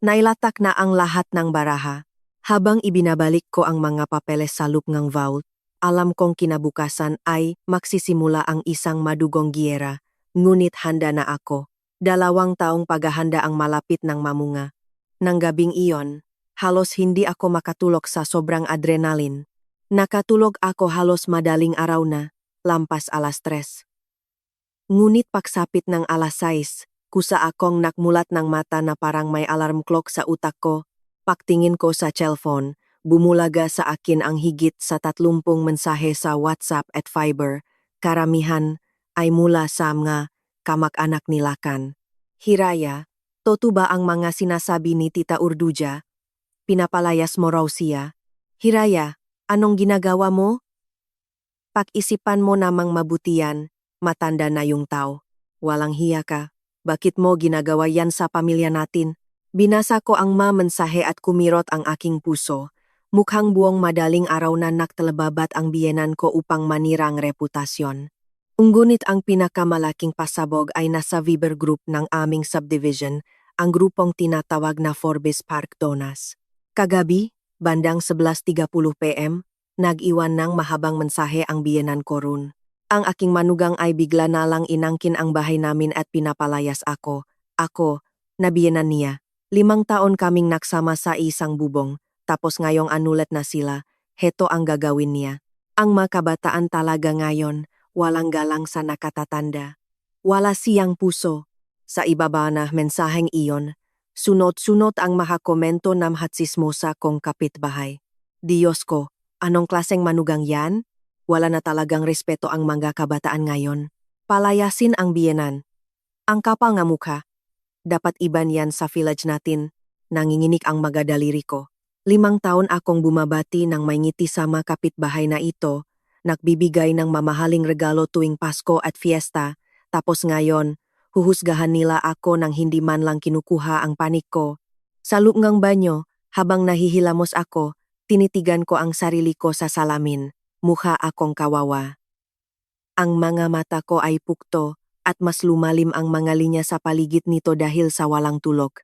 Nailatak na ang lahat ng baraha. Habang ibinabalik ko ang mga papeles sa loob ng vault, alam kong kinabukasan ay magsisimula ang isang madugong giyera, ngunit handa na ako. 2 taong paghahanda ang malapit ng mamunga. Nang gabing iyon, halos hindi ako makatulog sa sobrang adrenalin. Nakatulog ako halos madaling araw na, lampas 3:00. Ngunit pagsapit ng 6:00, kusa akong nakmulat ng mata na parang may alarm clock sa utak ko. Pagtingin ko sa cellphone, bumulaga sa akin ang higit sa 30 mensahe sa WhatsApp at Viber. Karamihan ay mula sa mga kamag-anak ni Lakan. Hiraya, totoo ba ang mga sinasabi ni Tita Urduja? Pinapalayas mo raw siya. Hiraya, anong ginagawa mo? Pag-isipan mo namang mabutian, matanda na yung tao. Walang hiya ka. Bakit mo ginagawa yan sa pamilya natin? Binasa ko ang mensahe at kumirot ang aking puso. Mukhang buong madaling araw na naktalababat ang biyenan ko upang manira ang reputasyon. Ngunit ang pinakamalaking pasabog ay nasa Viber Group ng aming subdivision, ang grupong tinatawag na Forbes Park Donas. Kagabi, bandang 11:30 PM, nag-iwan ng mahabang mensahe ang biyenan ko ron. Ang aking manugang ay bigla na lang inangkin ang bahay namin at pinapalayas ako. Ako, na biyenan niya. 5 taon kaming naksama sa isang bubong, tapos ngayong anulat na sila, heto ang gagawin niya. Ang makabataan talaga ngayon, walang galang sa nakatatanda. Wala siyang puso. Sa ibaba na mensaheng iyon, sunod-sunod ang mahakomento ng hatsismosa kong kapitbahay. Diyos ko, anong klaseng manugang yan? Wala na talagang respeto ang mga kabataan ngayon. Palayasin ang biyenan. Ang kapal nga mukha. Dapat iban yan sa village natin. Nanginginig ang mga daliri ko. 5 taon akong bumabati ng may ngiti sa mga kapitbahay na ito, nagbibigay ng mamahaling regalo tuwing Pasko at fiesta, tapos ngayon, huhusgahan nila ako nang hindi man lang kinukuha ang panik ko. Sa lungang banyo, habang nahihilamos ako, tinitigan ko ang sarili ko sa salamin, mukha akong kawawa. Ang mga mata ko ay pukto at mas lumalim ang mga linya sa paligid nito dahil sa walang tulog.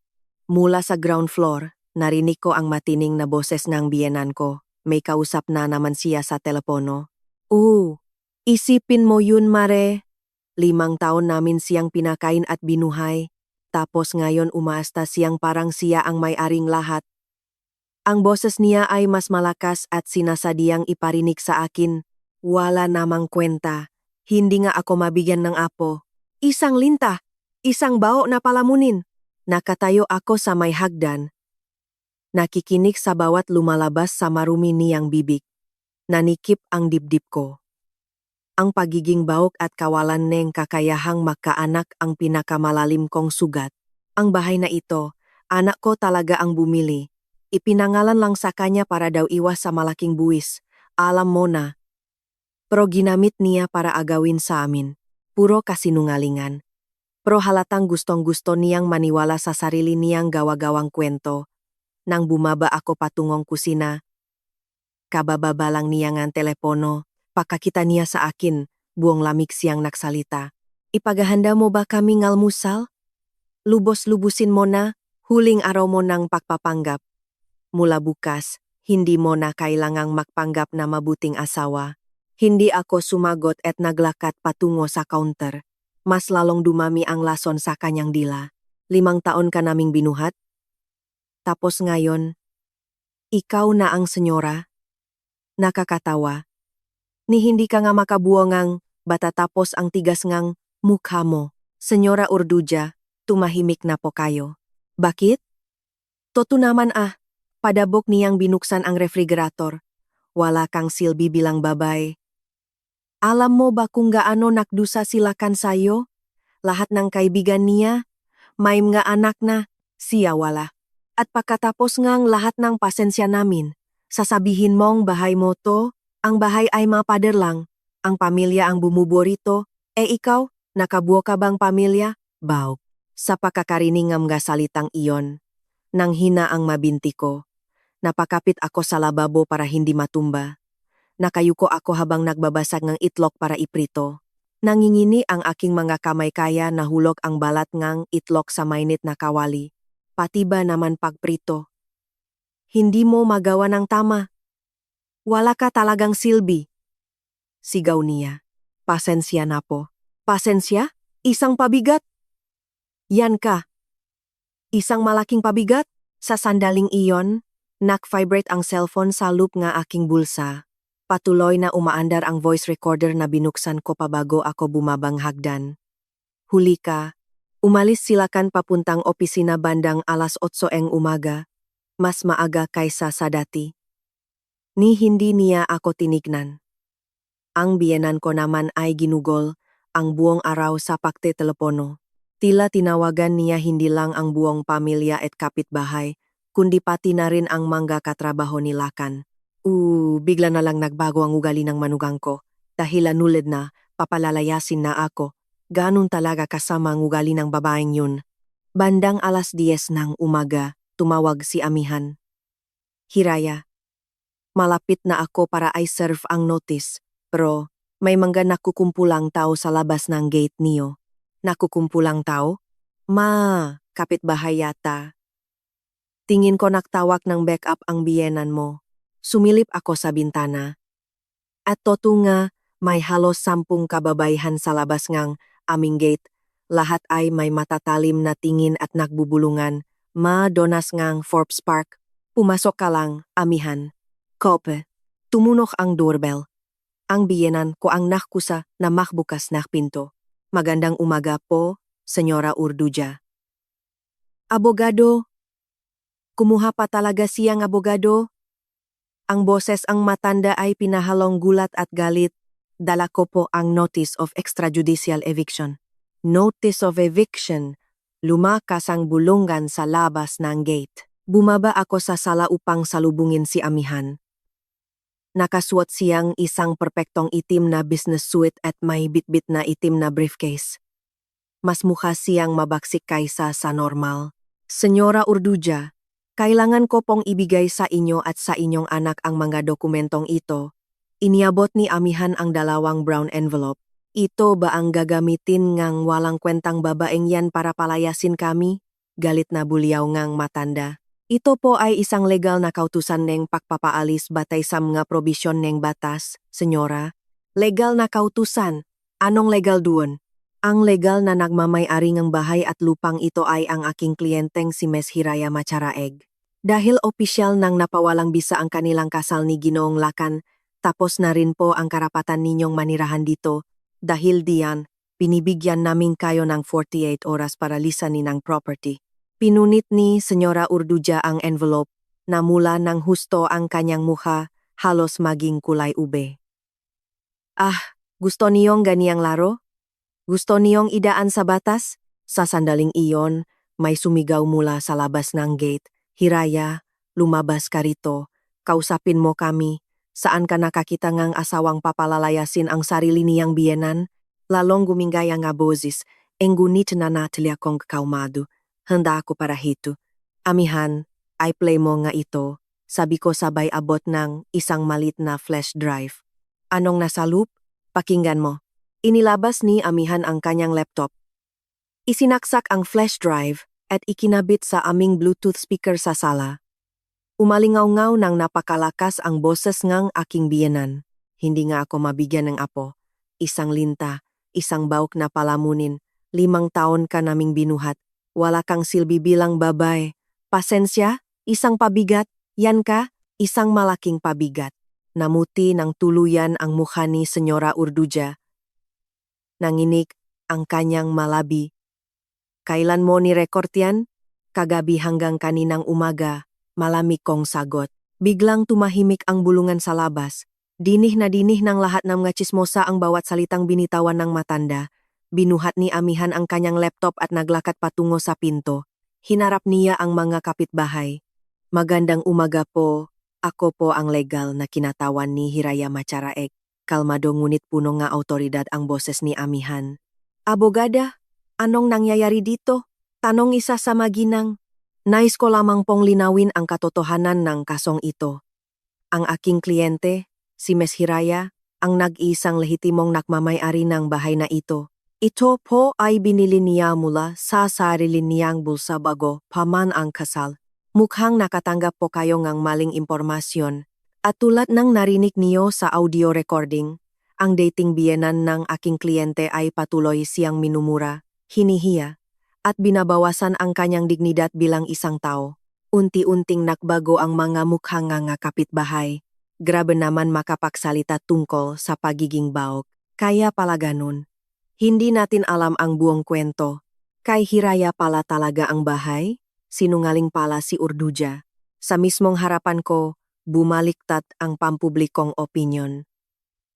Mula sa ground floor, narinig ko ang matining na boses ng biyenan ko. May kausap na naman siya sa telepono. Isipin mo yun, Mare. 5 taon namin siyang pinakain at binuhay. Tapos ngayon umaasta siyang parang siya ang may-aring lahat. Ang boses niya ay mas malakas at sinasadyang iparinig sa akin. Wala namang kwenta. Hindi nga ako mabigyan ng apo. Isang linta, isang bao na palamunin. Nakatayo ako sa may hagdan. Nakikinig sa bawat lumalabas sa marumi niyang bibig. Nanikip ang dibdib ko. Ang pagiging baok at kawalan ng kakayahang magkaanak ang pinakamalalim kong sugat. Ang bahay na ito, anak ko talaga ang bumili. Ipinangalan lang sa kanya para daw iwas sa malaking buwis. Alam mo na. Pero ginamit niya para agawin sa amin. Puro kasinungalingan. Pero halatang gustong-gusto niyang maniwala sa sarili niyang gawa-gawang kwento. Nang bumaba ako patungong kusina, kabababa lang niya ngang telepono, pakakita niya sa akin, buong lamig siyang naksalita. Ipagahanda mo ba kaming almusal? Lubos-lubusin mo na, huling araw mo ng pagpapanggap. Mula bukas, hindi mo na kailangang magpanggap na mabuting asawa. Hindi ako sumagot at naglakad patungo sa counter. Mas lalong dumami ang lason sa kanyang dila. 5 taon ka naming binuhat? Tapos ngayon, ikaw na ang senyora? Nakakatawa. Ni hindi ka nga makabuongang bata tapos ang tigas ngang mukha mo. Senyora Urduja, tumahimik na po kayo. Bakit? Toto naman padabok niyang binuksan ang refrigerator. Wala kang silbi bilang babay. Alam mo ba kung gaano nakdusa silakan sayo? Lahat ng kaibigan niya, may mga anak na, siya wala. At pagkatapos ngang lahat ng pasensya namin, sasabihin mong bahay mo to, ang bahay ay mga pader lang, ang pamilya ang bumuborito, ikaw, nakabuo ka bang pamilya? Baw. Sa pakakarinig ng mga salitang iyon, nang hina ang mabinti ko, napakapit ako sa lababo para hindi matumba. Nakayuko ako habang nagbabasag ng itlog para iprito. Nangingini ang aking mga kamay kaya nahulog ang balat ngang itlog sa mainit na kawali. Pati ba naman pagprito? Hindi mo magawa ng tama. Wala ka talagang silbi. Sigaw niya. Pasensya na po. Pasensya? Isang pabigat? Yan ka. Isang malaking pabigat? Sa sandaling iyon, nak-vibrate ang cellphone sa loop nga aking bulsa. Patuloy na umaandar ang voice recorder na binuksan ko pabago ako bumabang hagdan. Huli ka. Umalis silakan papuntang opisina bandang alas 8 ng umaga. Mas maaga kaysa sa dati. Ni hindi niya ako tinignan. Ang biyenan ko naman ay ginugol ang buong araw sa pagtetelepono. Tila tinawagan niya hindi lang ang buong pamilya at kapitbahay, kundi pati na rin ang mga katrabaho ni Lakan. Bigla na lang nagbago ang ugali ng manugang ko. Dahil anulid na, papalalayasin na ako. Ganun talaga kasama ang ugali ng babaeng yun. Bandang alas 10 ng umaga, tumawag si Amihan. Hiraya. Malapit na ako para i-serve ang notice, pero May mga nakukumpulang tao sa labas ng gate niyo. Nakukumpulang tao? Kapitbahay yata. Tingin ko naktawak ng backup ang biyenan mo. Sumilip ako sa bintana. At totunga, may halos 10 kababayhan sa labas ngang aming gate. Lahat ay may matatalim na tingin at nagbubulungan. Donas ngang Forbes Park. Pumasok ka lang, amihan. Kope. Tumunok ang doorbell. Ang biyenan ko ang nakkusa na makbukas na pinto. Magandang umaga po, Senyora Urduja. Abogado. Kumuha pa talaga siyang abogado? Ang boses ang matanda ay pinahalong gulat at galit. Dala ko po ang Notice of Extrajudicial Eviction. Notice of Eviction. Lumakas ang bulungan sa labas ng gate. Bumaba ako sa sala upang salubungin si amihan. Nakasuot siyang isang perpektong itim na business suit at may bitbit na itim na briefcase. Mas mukha siyang mabaksik kaysa sa normal. Senyora Urduja, kailangan ko pong ibigay sa inyo at sa inyong anak ang mga dokumentong ito. Iniabot ni amihan ang 2 brown envelope. Ito ba ang gagamitin ngang walang kwentang babaeng yan para palayasin kami? Galit na bulyaw ngang matanda. Ito po ay isang legal na kautusan ng pagpapaalis batay sa mga probisyon ng batas, senyora. Legal na kautusan? Anong legal doon? Ang legal na nagmamay-ari ng bahay at lupang ito ay ang aking kliyenteng si Ms. Hiraya Macharaeg. Dahil opisyal nang napawalang bisa ang kanilang kasal ni Ginoong Lakan, tapos na rin po ang karapatan ninyong manirahan dito. Dahil diyan, binibigyan namin kayo ng 48 oras para lisanin ang property. Pinunit ni Senyora Urduja ang envelope na mula ng husto ang kanyang mukha, halos maging kulay ube. Gusto niyong ganiyang laro? Gusto niyong idaan sa batas? Sa sandaling iyon, may sumigaw mula sa labas ng gate. Hiraya, lumabas ka rito. Kausapin mo kami. Saan ka nakakita ngang asawang papalalayasin ang sarili niyang biyenan? Lalong gumingay ang boses, ngunit nanatili akong kaumado. Handa ako para hito. Amihan, ay play mo nga ito. Sabi ko sabay abot ng isang malit na flash drive. Anong nasa loop? Pakinggan mo. Inilabas ni amihan ang kanyang laptop. Isinaksak ang flash drive at ikinabit sa aming Bluetooth speaker sa sala. Umalingaw-ngaw nang napakalakas ang boses ngang aking biyenan. Hindi nga ako mabigyan ng apo. Isang linta, isang bauk na palamunin. 5 taon ka naming binuhat. Wala kang silbi bilang babae. Pasensya, isang pabigat. Yan ka, isang malaking pabigat. Namuti ng tuluyan ang mukha ni Senyora Urduja. Nanginig ang kanyang malabi. Kailan mo ni-record yan? Kagabi hanggang kaninang umaga, malamig kong sagot. Biglang tumahimik ang bulungan sa labas. Dinih na dinih ng lahat ng mga tsismosa ang bawat salitang binitawan ng matanda. Binuhat ni amihan ang kanyang laptop at naglakad patungo sa pinto. Hinarap niya ang mga kapitbahay. Magandang umaga po. Ako po ang legal na kinatawan ni Hiraya Macharaeg. Kalmado ngunit puno nga autoridad ang boses ni amihan. Abogada, anong nangyayari dito? Tanong isa sa maginang. Nais ko lamang pong linawin ang katotohanan ng kasong ito. Ang aking kliyente, si Ms. Hiraya, ang nag-iisang lehitimong nakmamay-ari ng bahay na ito. Ito po ay binili niya mula sa sarili niyang bulsa bago pa man ang kasal. Mukhang nakatanggap po kayo ng maling impormasyon. At tulad ng narinig niyo sa audio recording, ang dating biyenan ng aking kliyente ay patuloy siyang minumura, hinihiya, at binabawasan ang kanyang dignidad bilang isang tao. Unti-unting nakbago ang mga mukhang nga kapitbahay. Grabe naman makapagsalita tungkol sa pagiging baok. Kaya pala ganun. Hindi natin alam ang buong kwento. Kay Hiraya pala talaga ang bahay? Sinungaling pala si Urduja. Sa mismong harapan ko, bumaliktad ang pampublikong opinyon.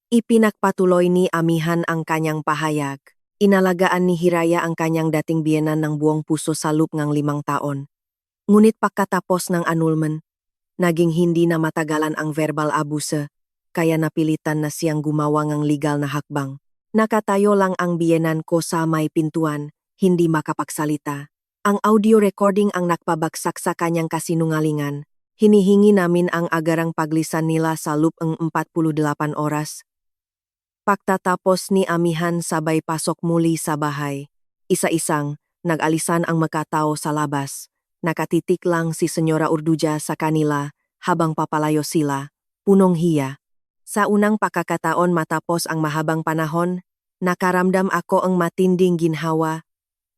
Ipinagpatuloy ni amihan ang kanyang pahayag. Inalagaan ni Hiraya ang kanyang dating biyenan ng buong puso sa loob ng 5 taon. Ngunit pagkatapos ng annulment, naging hindi na matagalan ang verbal abuse, kaya napilitan na siyang gumawa ng legal na hakbang. Nakatayo lang ang biyenan ko sa may pintuan, hindi makapagsalita. Ang audio recording ang nakpabagsak sa kanyang kasinungalingan. Hinihingi namin ang agarang paglisan nila sa loob ng 48 oras. Pagtatapos ni amihan sabay pasok muli sa bahay. Isa-isang, nag-alisan ang makatao sa labas. Nakatitik lang si Senyora Urduja sa kanila habang papalayo sila, punong hiya. Sa unang pakakataon matapos ang mahabang panahon, nakaramdam ako ang matinding ginhawa.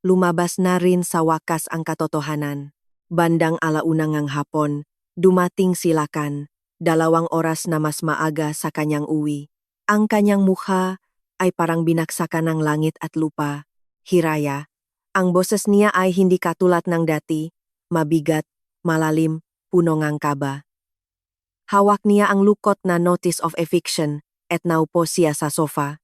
Lumabas na rin sa wakas ang katotohanan. Bandang alauna ngang hapon, dumating si Lakan, 2 oras na mas maaga sa kanyang uwi. Ang kanyang mukha ay parang binaksakan ng langit at lupa. Hiraya, ang boses niya ay hindi katulad ng dati, mabigat, malalim, puno ngang kaba. Hawak niya ang lukot na notice of eviction at naupo siya sa sofa.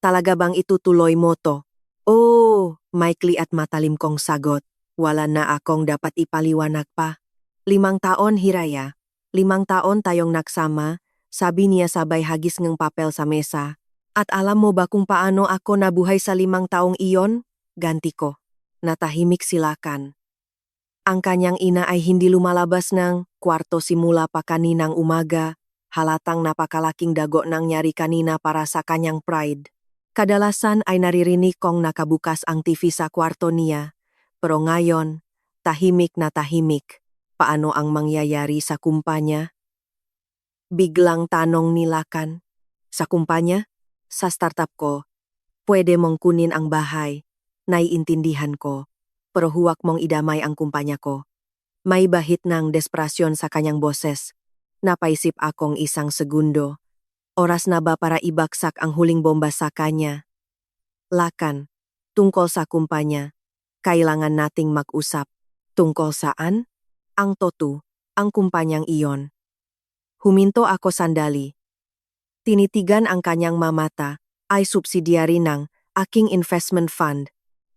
Talaga bang itutuloy mo to? Oh, maikli at matalim kong sagot. Wala na akong dapat ipaliwanag pa. 5 taon, Hiraya. 5 taon tayong nagsama, sabi niya sabay hagis ng papel sa mesa. At alam mo ba kung paano ako nabuhay sa 5 taong iyon? Ganti ko. Natahimik si Lakan. Ang kanyang ina ay hindi lumalabas ng kwarto simula pa kaninang umaga, halatang napakalaking dago nang nyari kanina para sa kanyang pride. Kadalasan ay naririnig kong nakabukas ang TV sa kwarto niya, pero ngayon, tahimik na tahimik. Paano ang mangyayari sa kumpanya? Biglang tanong ni Lakan. Sa kumpanya? Sa startup ko. Pwede mong kunin ang bahay. Naiintindihan ko. Pero huwag mong idamay ang kumpanya ko. May bahit ng desperasyon sa kanyang boses. Napaisip akong 1 segundo. Oras na ba para ibaksak ang huling bomba sa kanya? Lakan, tungkol sa kumpanya. Kailangan nating mag-usap. Tungkol saan? Ang Totu, ang kumpanyang iyon. Huminto ako sandali. Tinitigan ang kanyang mamata, ay subsidiary ng aking investment fund.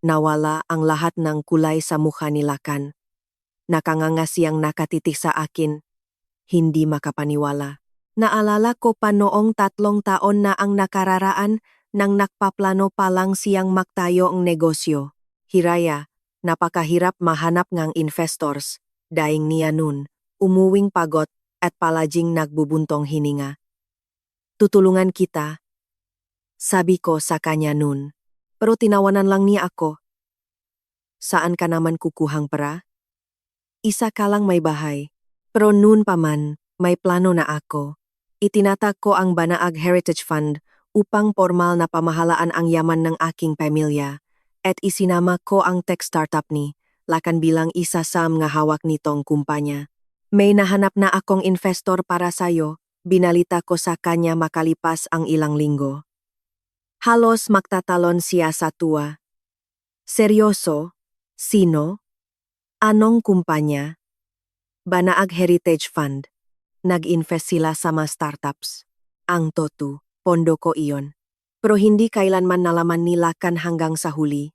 Nawala ang lahat ng kulay sa mukha ni Lakan. Nakanganga siyang nakatitik sa akin. Hindi makapaniwala. Naalala ko pa noong 3 taon na ang nakararaan nang nakpaplano pa lang siyang magtayo ang negosyo. Hiraya, napakahirap mahanap ng investors. Daing niya nun, umuwing pagod at palaging nagbubuntong hininga. Tutulungan kita, sabi ko sa kanya nun. Pero tinawanan lang niya ako. Saan ka naman kukuhang pera? Isa ka lang may bahay. Pero noon pa man, may plano na ako. Itinatak ko ang Banaag Heritage Fund upang formal na pamahalaan ang yaman ng aking pamilya at isinama ko ang tech startup ni Lakan bilang isa sa mga hawak nitong kumpanya. May nahanap na akong investor para sayo, binalita ko sa kanya makalipas ang ilang linggo. Halos magtatalon siya sa tuwa. Seryoso? Sino? Anong kumpanya? Banaag Heritage Fund. Nag-invest sila sa mga startups. Ang Totu, pondo ko iyon. Pero hindi kailanman nalaman ni Lakan hanggang sa huli.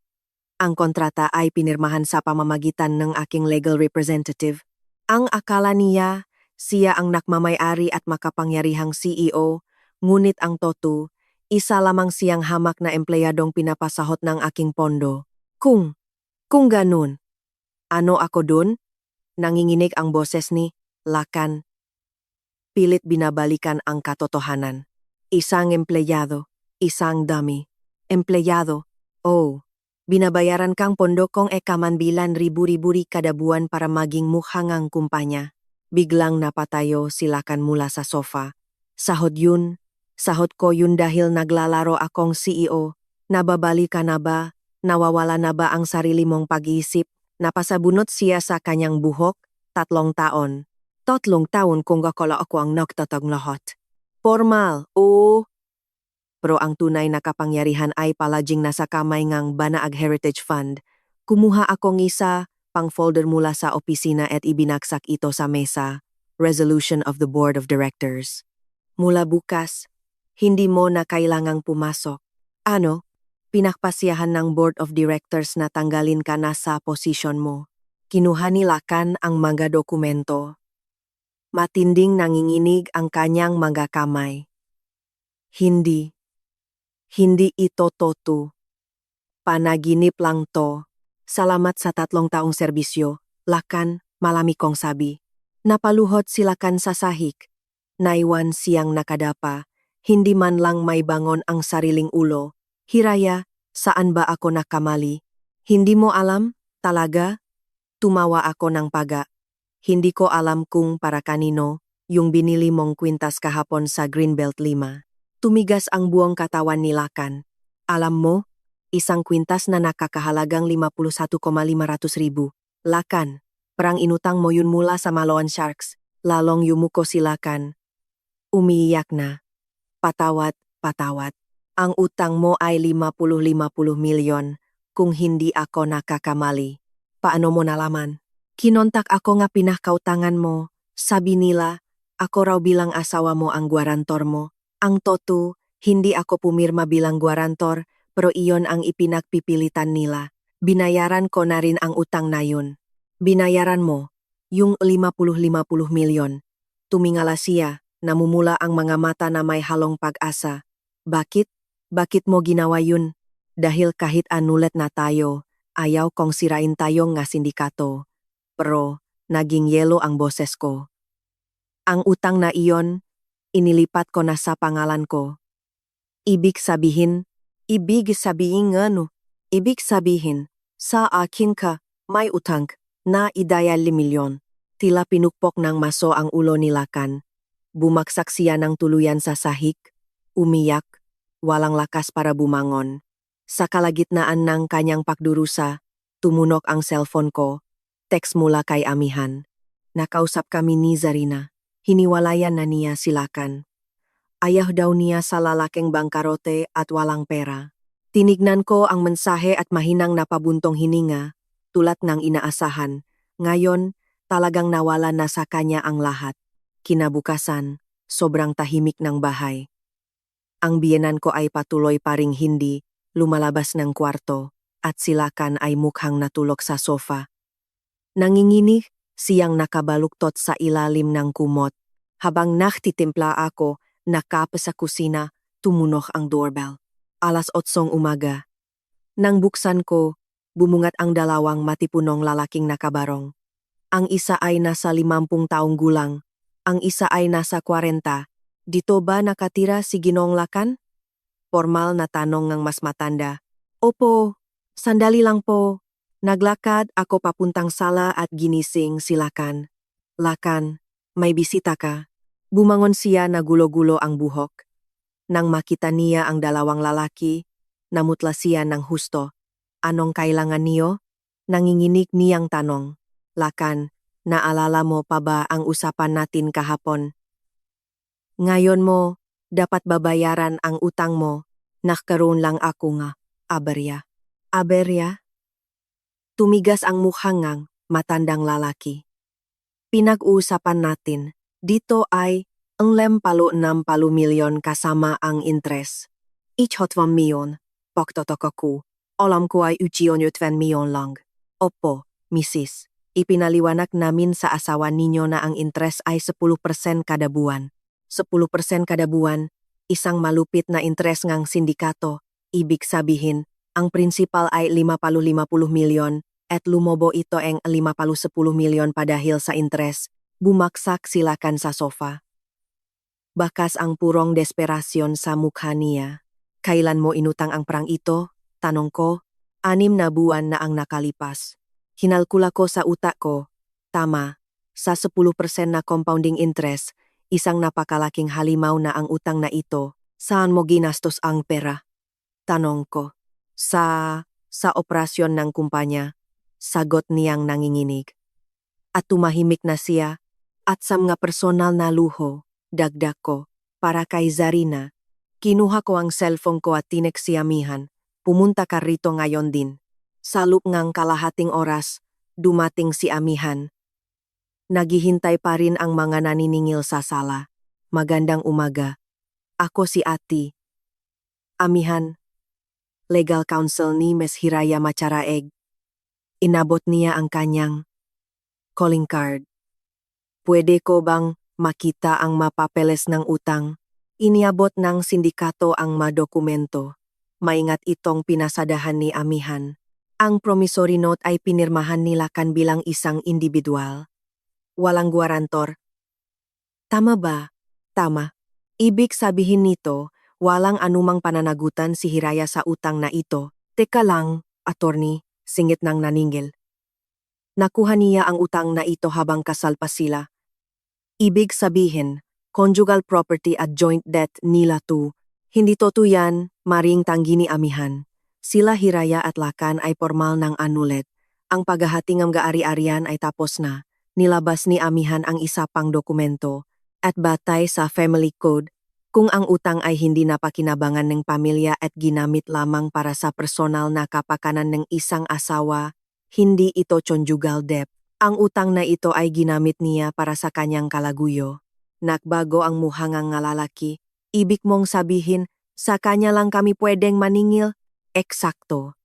Ang kontrata ay pinirmahan sa pamamagitan ng aking legal representative. Ang akala niya, siya ang nakmamay-ari at makapangyarihang CEO, ngunit ang Totu, isa lamang siyang hamak na empleyadong pinapasahot ng aking pondo. Kung ganun, ano ako dun? Nanginginig ang boses ni Lakan. Pilit binabalikan ang katotohanan. Isang empleyado, isang dummy. Empleyado, oh, binabayaran kang pondo kong ekamanbilan ribu-riburi kada buwan para maging mukhangang kumpanya. Biglang napatayo si Lakan mula sa sofa. Sahod yun. Sahod ko yun dahil naglalaro akong CEO. Nababali ka na ba? Nawawala na ba ang sarili mong pag-iisip? Napasabunot siya sa kanyang buhok, 3 taon. 3 taon kung gakala ako ang nagtatag lahat. Formal, oo. Pero ang tunay na kapangyarihan ay palaging nasa kamay ng Banaag Heritage Fund. Kumuha akong isa, pang folder mula sa opisina at ibinaksak ito sa mesa. Resolution of the Board of Directors. Mula bukas, hindi mo na kailangang pumasok. Ano? Pinakpasyahan ng Board of Directors na tanggalin ka na sa posisyon mo. Kinuha ni Lakan ang mga dokumento. Matinding nanginginig ang kanyang mga kamay. Hindi ito Totu. Panaginip lang to. Salamat sa 3 taong serbisyo, Lakan, malami kong sabi. Napaluhod si Lakan sa sahig. Naiwan siyang nakadapa, Hindi man lang may bangon ang sariling ulo. Hiraya, saan ba ako nakamali? Hindi mo alam? Talaga? Tumawa ako ng paga. Hindi ko alam kung para kanino, yung binili mong kwintas kahapon sa Greenbelt 5. Tumigas ang buong katawan ni Lakan. Alam mo, isang kwintas na nakakahalagang 51,500,000. Lakan, parang inutang mo yun mula sa Maloan Sharks. Lalong yumuko si Lakan. Umiiyak na. Patawat. Ang utang mo ay 50 milyon kung hindi ako nakakamali. Paano mo nalaman? Kinontak ako nga pinakautangan mo. Sabi nila, ako raw bilang asawa mo ang guarantor mo. Ang toto, hindi ako pumirma bilang guarantor, pero iyon ang ipinagpipilitan nila. Binayaran ko na rin ang utang na yun. Binayaran mo, yung 50 milyon. Tumingala siya, namumula ang mga mata na may halong pag-asa. Bakit? Bakit mo ginawa yun? Dahil kahit anulat na tayo, ayaw kong sirain tayong nga sindikato. Pero, naging yelo ang boses ko. Ang utang na iyon, inilipat ko na sa pangalan ko. Ibig sabihin ano? Ibig sabihin, sa akin ka, may utang, na idaya 5 milyon. Tila pinukpok ng maso ang ulo ni Lakan. Bumaksak siya ng tuluyan sa sahig, umiyak, walang lakas para bumangon. Sa kalagitnaan ng kanyang pagdurusa, tumunok ang cellphone ko, text mula kay amihan. Nakausap kami ni Zarina. Hiniwalayan na niya si Lakan. Ayaw daw niya sa lalaking bangkarote at walang pera. Tinignan ko ang mensahe at mahinang napabuntong hininga, tulad ng inaasahan. Ngayon, talagang nawala na sa kanya ang lahat. Kinabukasan, sobrang tahimik ng bahay. Ang biyenan ko ay patuloy pa ring hindi lumalabas ng kwarto at si Lakan ay mukhang natulog sa sofa. Nanginginig, siyang nakabaluktot sa ilalim ng kumot. Habang naktitimpla ako, nakapa sa kusina, tumunok ang doorbell. 8:00 umaga. Nang buksan ko, bumungat ang dalawang matipunong lalaking nakabarong. Ang isa ay nasa 50 taong gulang, ang isa ay nasa 40. Dito ba nakatira si Ginong Lakan? Formal na tanong ng mas matanda. Opo, sandali lang po. Naglakad ako papuntang sala at ginising si Lakan. Lakan, may bisita ka. Bumangon siya na gulo-gulo ang buhok. Nang makita niya ang dalawang lalaki, namutla siya ng husto. Anong kailangan niyo? Nanginginig niyang tanong. Lakan, naalala mo pa ba ang usapan natin kahapon? Ngayon mo, dapat babayaran ang utang mo. Nakaroon lang ako nga. Aberya. Aberya? Tumigas ang mukhangang matandang lalaki. Pinag-uusapan natin, dito ay ang 60 milyon kasama ang interes. Ichotwang milyon, pagtotokaku, alam ko ay uchionyotwen milyon lang. Opo, misis, ipinaliwanag namin sa asawa ninyo na ang interes ay 10% kada buwan. 10% kada buwan, isang malupit na interes ngang sindikato. Ibig sabihin, ang principal ay 50 milyon at lumobo ito ang 50 milyon padahil sa interes. Bumaksak si Lakan sa sofa. Bakas ang purong desperasyon sa mukha niya. Kailan mo inutang ang prang ito? Tanong ko. 6 na buwan na ang nakalipas. Hinalkula ko sa utak ko. Tama, sa 10% na compounding interest, isang napakalaking halimaw na ang utang na ito. Saan mo ginastos ang pera? Tanong ko. Sa operasyon ng kumpanya. Sagot niyang nanginginig. At tumahimik na siya. At sa mga personal na luho, dagdag ko, para kay Zarina. Kinuha ko ang cellphone ko at tinek si amihan. Pumunta ka rito ngayon din. Sa loob ngang kalahating oras, dumating si amihan. Naghihintay pa rin ang mga naniningil sa sala. Magandang umaga. Ako si Ati. Amihan. Legal counsel ni Ms. Hiraya Macharaeg. Inabot niya ang kanyang calling card. Pwede ko bang makita ang mapapeles ng utang? Iniabot ng sindikato ang madokumento. Maingat itong pinasadahan ni amihan. Ang promissory note ay pinirmahan ni Lakan bilang isang individual. Walang guarantor. Tama ba? Tama. Ibig sabihin nito, walang anumang pananagutan si Hiraya sa utang na ito. Teka lang, attorney, singit ng naningil. Nakuha niya ang utang na ito habang kasal pa sila. Ibig sabihin, conjugal property at joint debt nila to. Hindi totoo yan, maring tanggi ni amihan. Sila Hiraya at Lakan ay formal ng anulet. Ang paghahati ng gaari-arian ay tapos na. Nilabas ni amihan ang isa pang dokumento. At batay sa family code, kung ang utang ay hindi napakinabangan ng pamilya at ginamit lamang para sa personal na kapakanan ng isang asawa, hindi ito conjugal debt. Ang utang na ito ay ginamit niya para sa kanyang kalaguyo. Nakbago ang muhangang nga lalaki, ibig mong sabihin, sa kanya lang kami pwedeng maningil? Eksakto.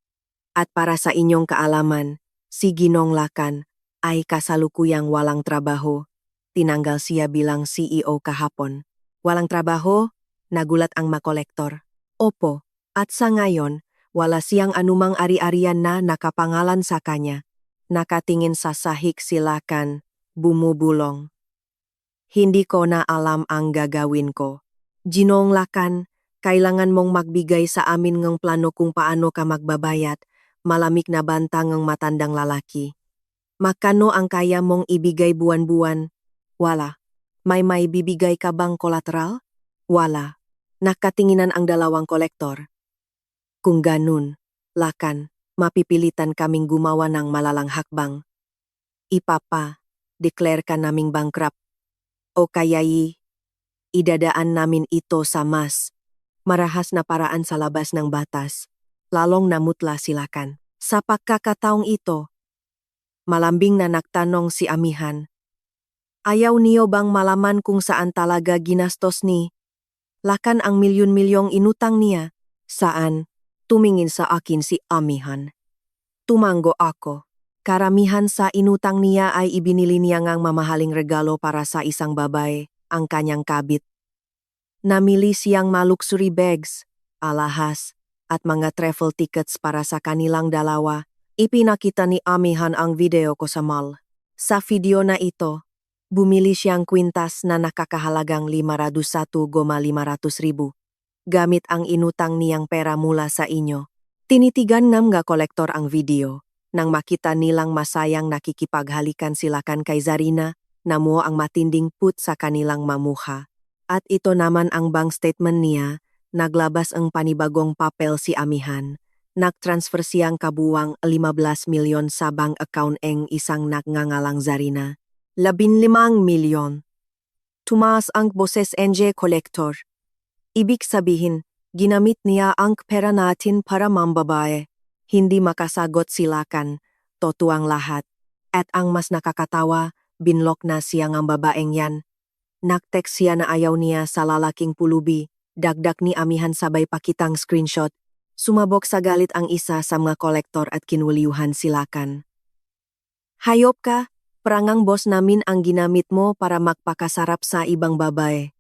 At para sa inyong kaalaman, si Ginong Lakan ay kasalukuyang walang trabaho. Tinanggal siya bilang CEO kahapon. Walang trabaho? Nagulat ang makolektor. Opo, at sa ngayon, wala siyang anumang ari-arian na nakapangalan sa kanya. Nakatingin sa sahig si Lakan, bumubulong. Hindi ko na alam ang gagawin ko. Ginong Lakan, kailangan mong magbigay sa amin ng plano kung paano ka magbabayad, malamig na banta ng matandang lalaki. Magkano ang kaya mong ibigay buwan-buwan? Wala. May bibigay ka bang kolateral? Wala. Nakatinginan ang dalawang kolektor. Kung ganun, Lakan, mapipilitan kaming gumawa ng malalang hakbang. Declare ka naming bankrupt. O kaya'y idadaan namin ito sa mas marahas na paraan sa labas ng batas. Lalong namutla si Lakan. Sa pagkakataong ito, malambing na nagtanong si amihan. Ayaw niyo bang malaman kung saan talaga ginastos ni Lakan ang milyon-milyong inutang niya? Saan? Tumingin sa akin si amihan. Tumango ako. Karamihan sa inutang niya ay ibinili niya ngang mamahaling regalo para sa isang babae, ang kanyang kabit. Namili siyang luxury bags, alahas, at mga travel tickets para sa kanilang dalawa. Ipinakita ni amihan ang video ko sa mall. Sa video na ito, bumili siyang kwintas na nakakahalagang 501,500,000 gamit ang inutang niyang pera mula sa inyo. Tinitigan ng mga kolektor ang video. Nang makita nilang masayang nakikipaghalikan sila kan kay Zarina, namuo ang matinding put sa kanilang mamuha. At ito naman ang bank statement niya, naglabas ang panibagong papel si amihan. Nag-transfer siyang kabuwang 15 milyon sa bank account ng isang nagngangalang Zarina. 15 milyon. Tumaas ang boses NJ Collector. Ibig sabihin, ginamit niya ang pera natin para mambabae. Hindi makasagot si Lakan, totoo ang lahat. At ang mas nakakatawa, binlock na siya ng babaeng yan. Nag-text siya na ayaw niya sa lalaking pulubi, dagdag ni amihan sabay pakitang screenshot. Sumabok sa galit ang isa sa mga kolektor at kinuliuhan si Lakan. Hayop ka, prangang boss namin ang ginamit mo para magpakasarap sa ibang babae.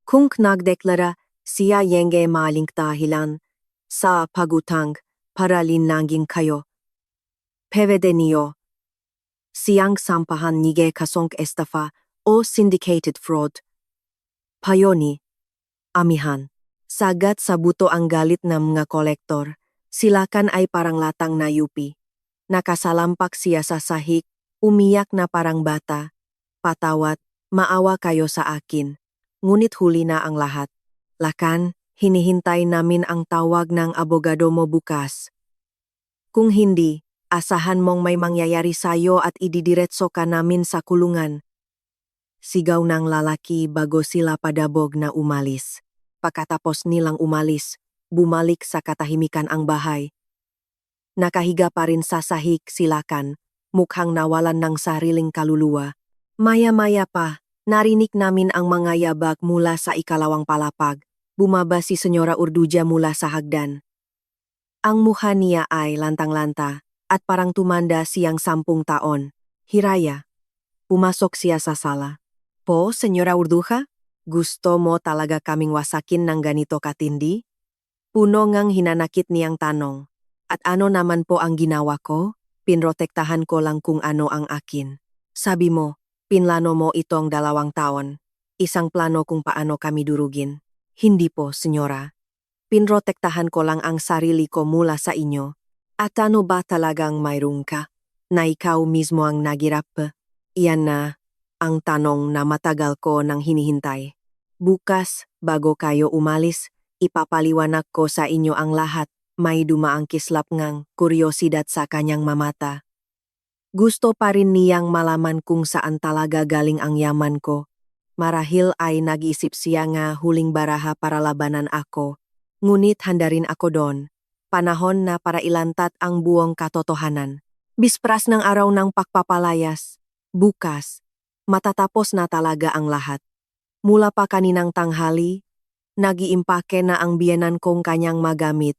Kung nagdeklara, siya yenge maling tahilan sa pagutang para linangin kayo. Pwede niyo siyang sampahan nige kasong estafa o syndicated fraud. Payoni, amihan. Sagat sa buto ang galit ng mga kolektor. Si Lakan ay parang latang na yupi. Nakasalampak siya sa sahig, umiyak na parang bata. Patawat, maawa kayo sa akin. Ngunit huli na ang lahat. Lakan, hinihintay namin ang tawag ng abogado mo bukas. Kung hindi, asahan mong may mangyayari sa'yo at ididiretso ka namin sa kulungan. Sigaw ng lalaki bago sila padabog na umalis. Pagkatapos nilang umalis, bumalik sa katahimikan ang bahay. Nakahiga pa rin sa sahig si Lakan, mukhang nawalan ng sariling kaluluwa. Maya-maya pa, narinig namin ang mga yabag mula sa ikalawang palapag. Bumaba si Senyora Urduja mula sa hagdan. Ang mukha niya ay lantang-lanta at parang tumanda siyang 10 taon. Hiraya. Pumasok siya sa sala. Po, Senyora Urduja? Gusto mo talaga kaming wasakin ng ganito katindi? Puno ngang hinanakit niyang tanong. At ano naman po ang ginawa ko? Pinrotektahan ko lang kung ano ang akin. Sabi mo, pinlano mo itong 2 taon. isang plano kung paano kami durugin. Hindi po, senyora. Pinrotektahan ko lang ang sarili ko mula sa inyo. At ano ba talagang mayroon ka? Na ikaw mismo ang nagirap? Iyan na ang tanong na matagal ko nang hinihintay. Bukas, bago kayo umalis, ipapaliwanag ko sa inyo ang lahat. May dumaang kislap ngang kuryosidad sa kanyang mamata. Gusto pa rin niyang malaman kung saan talaga galing ang yaman ko. Marahil ay nag-isip siya nga huling baraha para labanan ako. Ngunit handa rin ako doon. Panahon na para ilantat ang buong katotohanan. Bispras ng araw ng pagpapalayas. Bukas, matatapos na talaga ang lahat. Mula pa kaninang tanghali, nag-iimpake na ang biyenan kong kanyang magamit.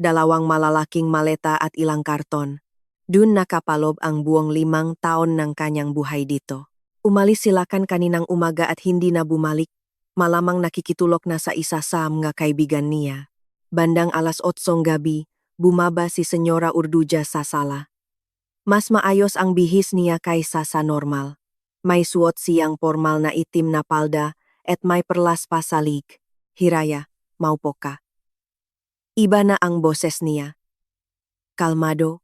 2 malalaking maleta at ilang karton. Dun nakapalob ang buong 5 taon ng kanyang buhay dito. Umalis sila kaninang umaga at hindi na bumalik. Malamang nakikitulok na sa isa sa mga kaibigan niya. Bandang 8:00 gabi, bumaba si Senyora Urduja sa sala. Mas maayos ang bihis niya kaysa sa normal. May suot siyang formal na itim na palda at may perlas pa sa lig. Hiraya, maupo ka. Iba na ang boses niya. Kalmado,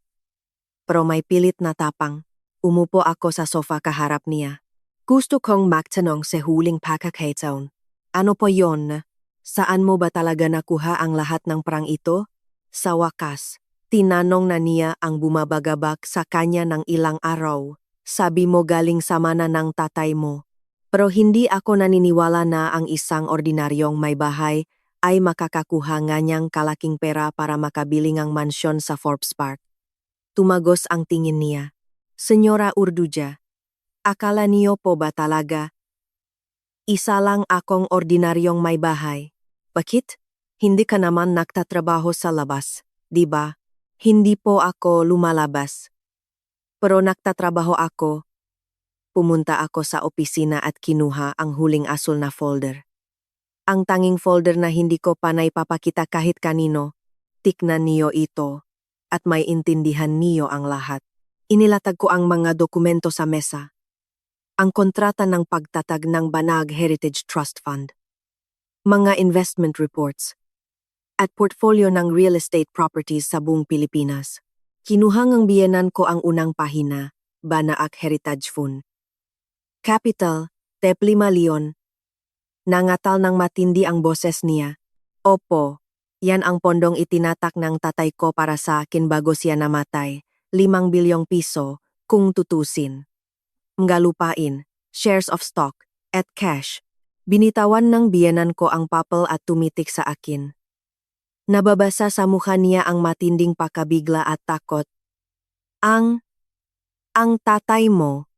pero may pilit na tapang. Umupo ako sa sofa kaharap niya. Gusto kong magtanong sa huling pagkakataon. Ano po yon? Saan mo ba talaga nakuha ang lahat ng perang ito? Sa wakas, tinanong na niya ang bumabagabak sa kanya ng ilang araw. Sabi mo galing sa mana ng tatay mo. Pero hindi ako naniniwala na ang isang ordinaryong may bahay ay makakakuha nga niyang kalaking pera para makabili ng mansyon sa Forbes Park. Tumagos ang tingin niya. Senyora Urduja, akala niyo po ba talaga? Isa lang akong ordinaryong may bahay. Bakit? Hindi ka naman nagtatrabaho sa labas, di ba? Hindi po ako lumalabas. Pero nagtatrabaho ako. Pumunta ako sa opisina at kinuha ang huling asul na folder. Ang tanging folder na hindi ko pa naipapakita kahit kanino. Tiknan niyo ito at may intindihan niyo ang lahat. Inilatag ko ang mga dokumento sa mesa. Ang kontrata ng pagtatag ng Banag Heritage Trust Fund, mga investment reports, at portfolio ng real estate properties sa buong Pilipinas. Kinuhang ang biyenan ko ang unang pahina, Banaag Heritage Fund. Capital, Tep 5 Leon. Nangatal ng matindi ang boses niya. Opo, yan ang pondong itinatak ng tatay ko para sa akin bago siya namatay, 5 bilyong piso, kung tutusin. Mga lupain, shares of stock, at cash. Binitawan ng biyenan ko ang papel at tumitik sa akin. Nababasa sa mukha niya ang matinding pakabigla at takot. Ang tatay mo,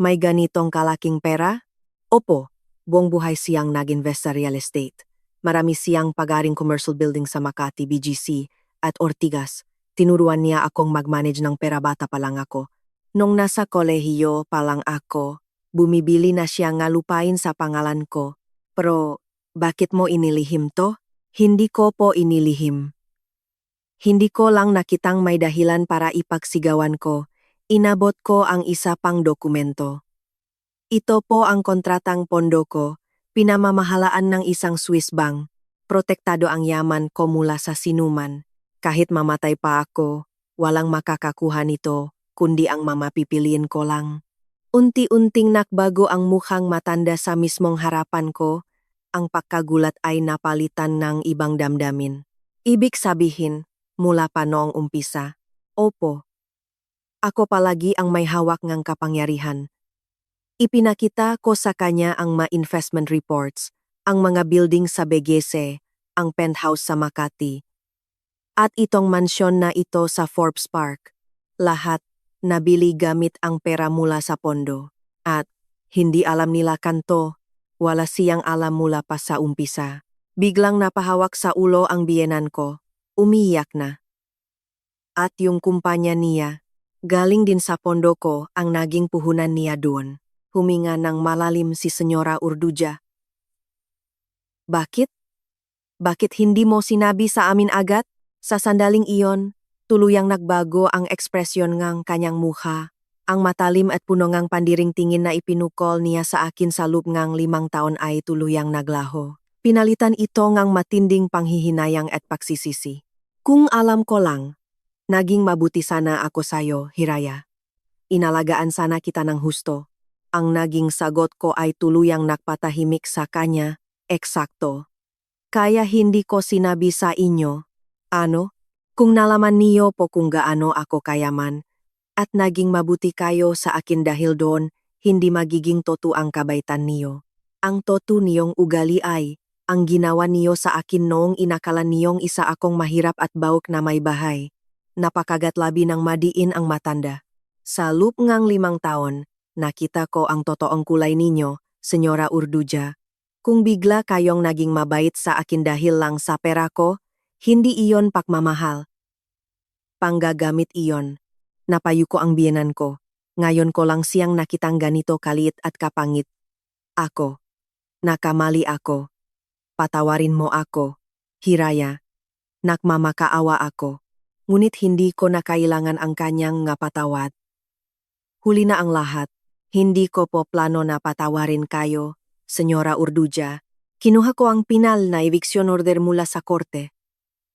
may ganitong kalaking pera? Opo, buong buhay siyang nag-invest sa real estate. Marami siyang pagaring commercial building sa Makati, BGC, at Ortigas. Tinuruan niya akong mag-manage ng pera bata pa lang ako. Nung nasa kolehiyo pa lang ako, bumibili na siya nga lupain sa pangalan ko. Pero, bakit mo inilihim to? Hindi ko po inilihim. Hindi ko lang nakitang may dahilan para ipagsigawan ko. Inabot ko ang isa pang dokumento. Ito po ang kontratang pondo ko, pinamamahalaan ng isang Swiss bank. Protektado ang yaman ko mula sa sinuman. Kahit mamatay pa ako, walang makakakuha nito, kundi ang mamapipiliin ko lang. Unti-unting nakbago ang mukhang matanda sa mismong harapan ko, ang pagkagulat ay napalitan ng ibang damdamin. Ibig sabihin, mula pa noong umpisa, opo, ako palagi ang may hawak ng kapangyarihan. Ipinakita ko sa kanya ang mga investment reports, ang mga building sa Begese, ang penthouse sa Makati, at itong mansyon na ito sa Forbes Park. Lahat nabili gamit ang pera mula sa pondo. At hindi alam nila kanto, wala siyang alam mula pa sa umpisa. Biglang napahawak sa ulo ang biyenan ko. Umiiyak na. At yung kumpanya niya, galing din sa pondo ko ang naging puhunan niya doon. Huminga ng malalim si Senyora Urduja. Bakit? Bakit hindi mo sinabi sa amin agad? Sa sandaling iyon, tuluyang nagbago ang ekspresyon ng kanyang mukha. Ang matalim at punongang pandiring tingin na ipinukol niya sa akin sa loob ngang 5 taon ay tuluyang naglaho. Pinalitan ito ngang matinding panghihinayang at pagsisisi. Kung alam ko lang, naging mabuti sana ako sayo, Hiraya. Inalagaan sana kita ng husto. Ang naging sagot ko ay tuluyang nagpatahimik sa kanya, eksakto. Kaya hindi ko sinabi sa inyo, ano? Kung nalaman niyo po kung gaano ako kayaman, at naging mabuti kayo sa akin dahil doon, hindi magiging totoo ang kabaitan niyo. Ang totoo niyong ugali ay, ang ginawa niyo sa akin noong inakala niyong isa akong mahirap at bauk na may bahay. Napakagatlabi ng madiin ang matanda. Sa loob ngang 5 taon, nakita ko ang totoong kulay ninyo, Senyora Urduja. Kung bigla kayong naging mabait sa akin dahil lang sa pera ko, hindi iyon pagmamahal. Panggagamit iyon. Napayo ko ang biyenan ko. Ngayon ko lang siyang nakitang ganito kaliit at kapangit. Ako. Nakamali ako. Patawarin mo ako. Hiraya. Nagmamakaawa ako. Ngunit hindi ko na kailangan ang kanyang nga patawad. Huli na ang lahat. Hindi ko po plano na patawarin kayo, Senyora Urduja. Kinuha ko ang pinal na eviction order mula sa korte.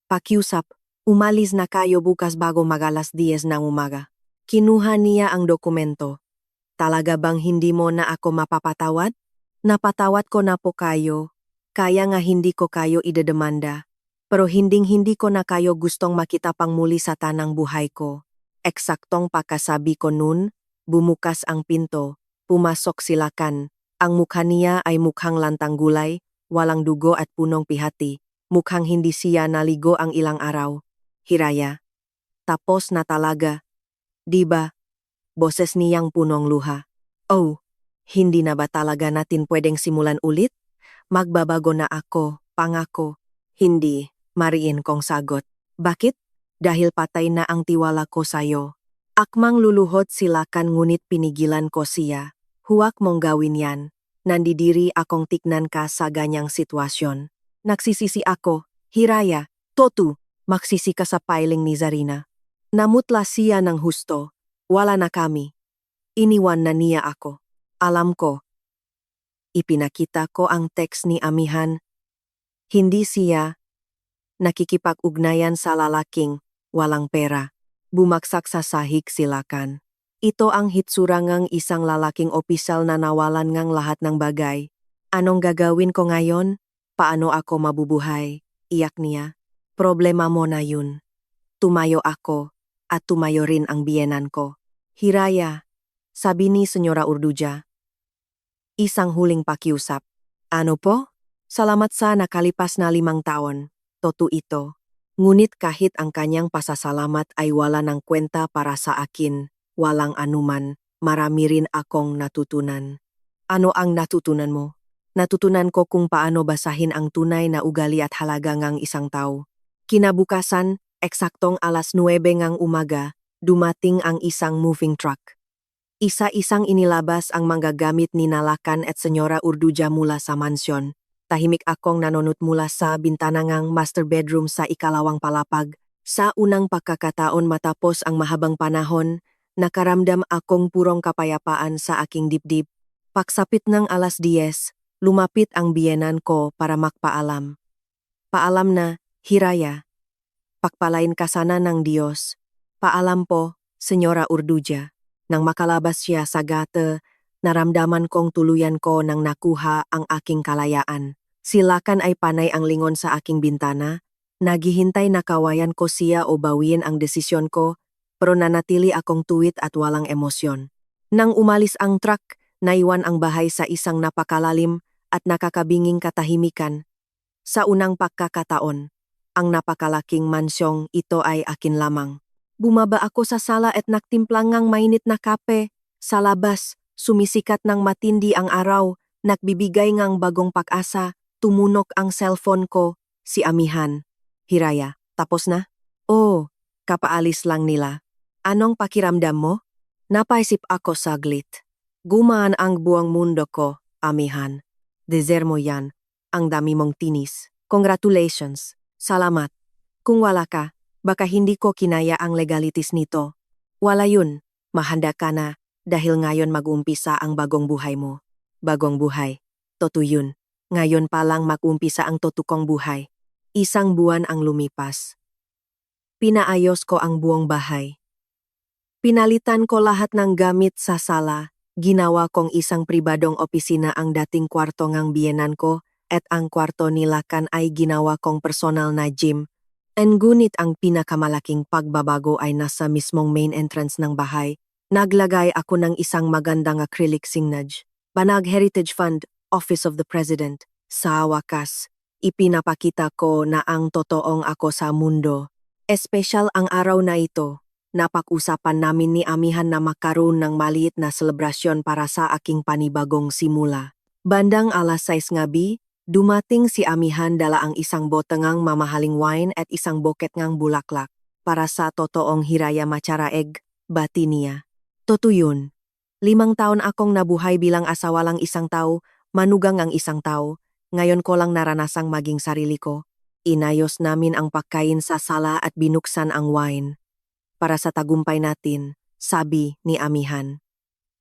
Pakiusap, umalis na kayo bukas bago mag-alas 10 ng umaga. Kinuha niya ang dokumento. Talaga bang hindi mo na ako mapapatawad? Napatawad ko na po kayo. Kaya nga hindi ko kayo idedemanda. Pero hinding-hindi ko na kayo gustong makita pang muli sa tanang buhay ko. Eksaktong pagkasabi ko nun, bumukas ang pinto, pumasok si Lakan. Ang mukha niya ay mukhang lantang gulay, walang dugo at punong pihati. Mukhang hindi siya naligo ang ilang araw. Hiraya. Tapos na talaga. Diba? Boses niyang punong luha. Oh, hindi na ba talaga natin pwedeng simulan ulit? Magbabago na ako, pangako. Hindi, mariin kong sagot. Bakit? Dahil patay na ang tiwala ko sayo. Akmang luluhod si Lakan ngunit pinigilan ko siya. Huwag mong gawin yan. Nandidiri akong tignan ka sa ganyang sitwasyon. Nagsisisi ako, Hiraya, Totu, magsisi ka sa piling ni Zarina. Namutla siya ng husto. Wala na kami. Iniwan na niya ako. Alam ko. Ipinakita ko ang text ni Amihan. Hindi siya nakikipag-ugnayan sa lalaking walang pera. Bumaksak sa sahig si Lakan. Ito ang hitsura ngang isang lalaking opisyal na nawalan ngang lahat ng bagay. Anong gagawin ko ngayon? Paano ako mabubuhay? Iyak niya. Problema mo na yun. Tumayo ako at tumayo rin ang biyenan ko. Hiraya, sabi ni Senyora Urduja. Isang huling pakiusap. Ano po? Salamat sa nakalipas na 5 taon. Totoo ito. Ngunit kahit ang kanyang pasasalamat ay wala ng kwenta para sa akin, walang anuman, marami rin akong natutunan. Ano ang natutunan mo? Natutunan ko kung paano basahin ang tunay na ugali at halaga ngang isang tao. Kinabukasan, eksaktong alas 9 ngang umaga, dumating ang isang moving truck. Isa-isang inilabas ang manggagamit ni Lakan at Senyora Urduja mula sa mansyon. Tahimik akong nanonot mula sa bintana ngang master bedroom sa ikalawang palapag. Sa unang pagkakataon matapos ang mahabang panahon, nakaramdam akong purong kapayapaan sa aking dibdib. Pagsapit ng alas 10, lumapit ang biyenan ko para magpaalam. Paalam na, Hiraya. Pagpalain ka sana ng Diyos. Paalam po, Senyora Urduja. Nang makalabas siya sa gate, naramdaman kong tuluyan ko nang nakuha ang aking kalayaan. Si Lakan ay panay ang lingon sa aking bintana. Naghihintay na kawayan ko siya o bawiin ang desisyon ko, pero nanatili akong tuwid at walang emosyon. Nang umalis ang truck, naiwan ang bahay sa isang napakalalim at nakakabinging katahimikan. Sa unang pagkakataon, ang napakalaking mansyong ito ay akin lamang. Bumaba ako sa sala at nagtimplang ngang mainit na kape. Sa labas, sumisikat ng matindi ang araw, nagbibigay ngang bagong pag-asa. Tumunok ang cellphone ko, si Amihan. Hiraya, tapos na? Oo, kapaalis lang nila. Anong pakiramdam mo? Napaisip ako saglit. Gumaan ang buong mundo ko, Amihan. Deserve mo yan, ang dami mong tinis. Congratulations, salamat. Kung wala ka, baka hindi ko kinaya ang legalities nito. Wala yun, mahanda ka na, dahil ngayon mag-umpisa ang bagong buhay mo. Bagong buhay. Totoo yun. Ngayon pa lang mag-umpisa ang totukong buhay. Isang buwan ang lumipas. Pinaayos ko ang buong bahay. Pinalitan ko lahat ng gamit sa sala. Ginawa kong isang pribadong opisina ang dating kwarto ngang biyenan ko at ang kwarto nila kan ay ginawa kong personal na gym. Ngunit ang pinakamalaking pagbabago ay nasa mismong main entrance ng bahay. Naglagay ako ng isang magandang acrylic signage. Banag Heritage Fund, Office of the President. Sa wakas, ipinapakita ko na ang totoong ako sa mundo. Espesyal ang araw na ito. Napag-usapan namin ni Amihan na makaroon ng maliit na selebrasyon para sa aking panibagong simula. Bandang alas 6 gabi, dumating si Amihan dala ang isang botangang mamahaling wine at isang buket ngang bulaklak. Para sa totoong hiraya macharaeg, bati niya. Totoo yun. 5 taon akong nabuhay bilang asawa lang isang tao, manugang ang isang tao. Ngayon ko lang naranasang maging sarili ko. Inayos namin ang pagkain sa sala at binuksan ang wine. Para sa tagumpay natin, sabi ni Amihan.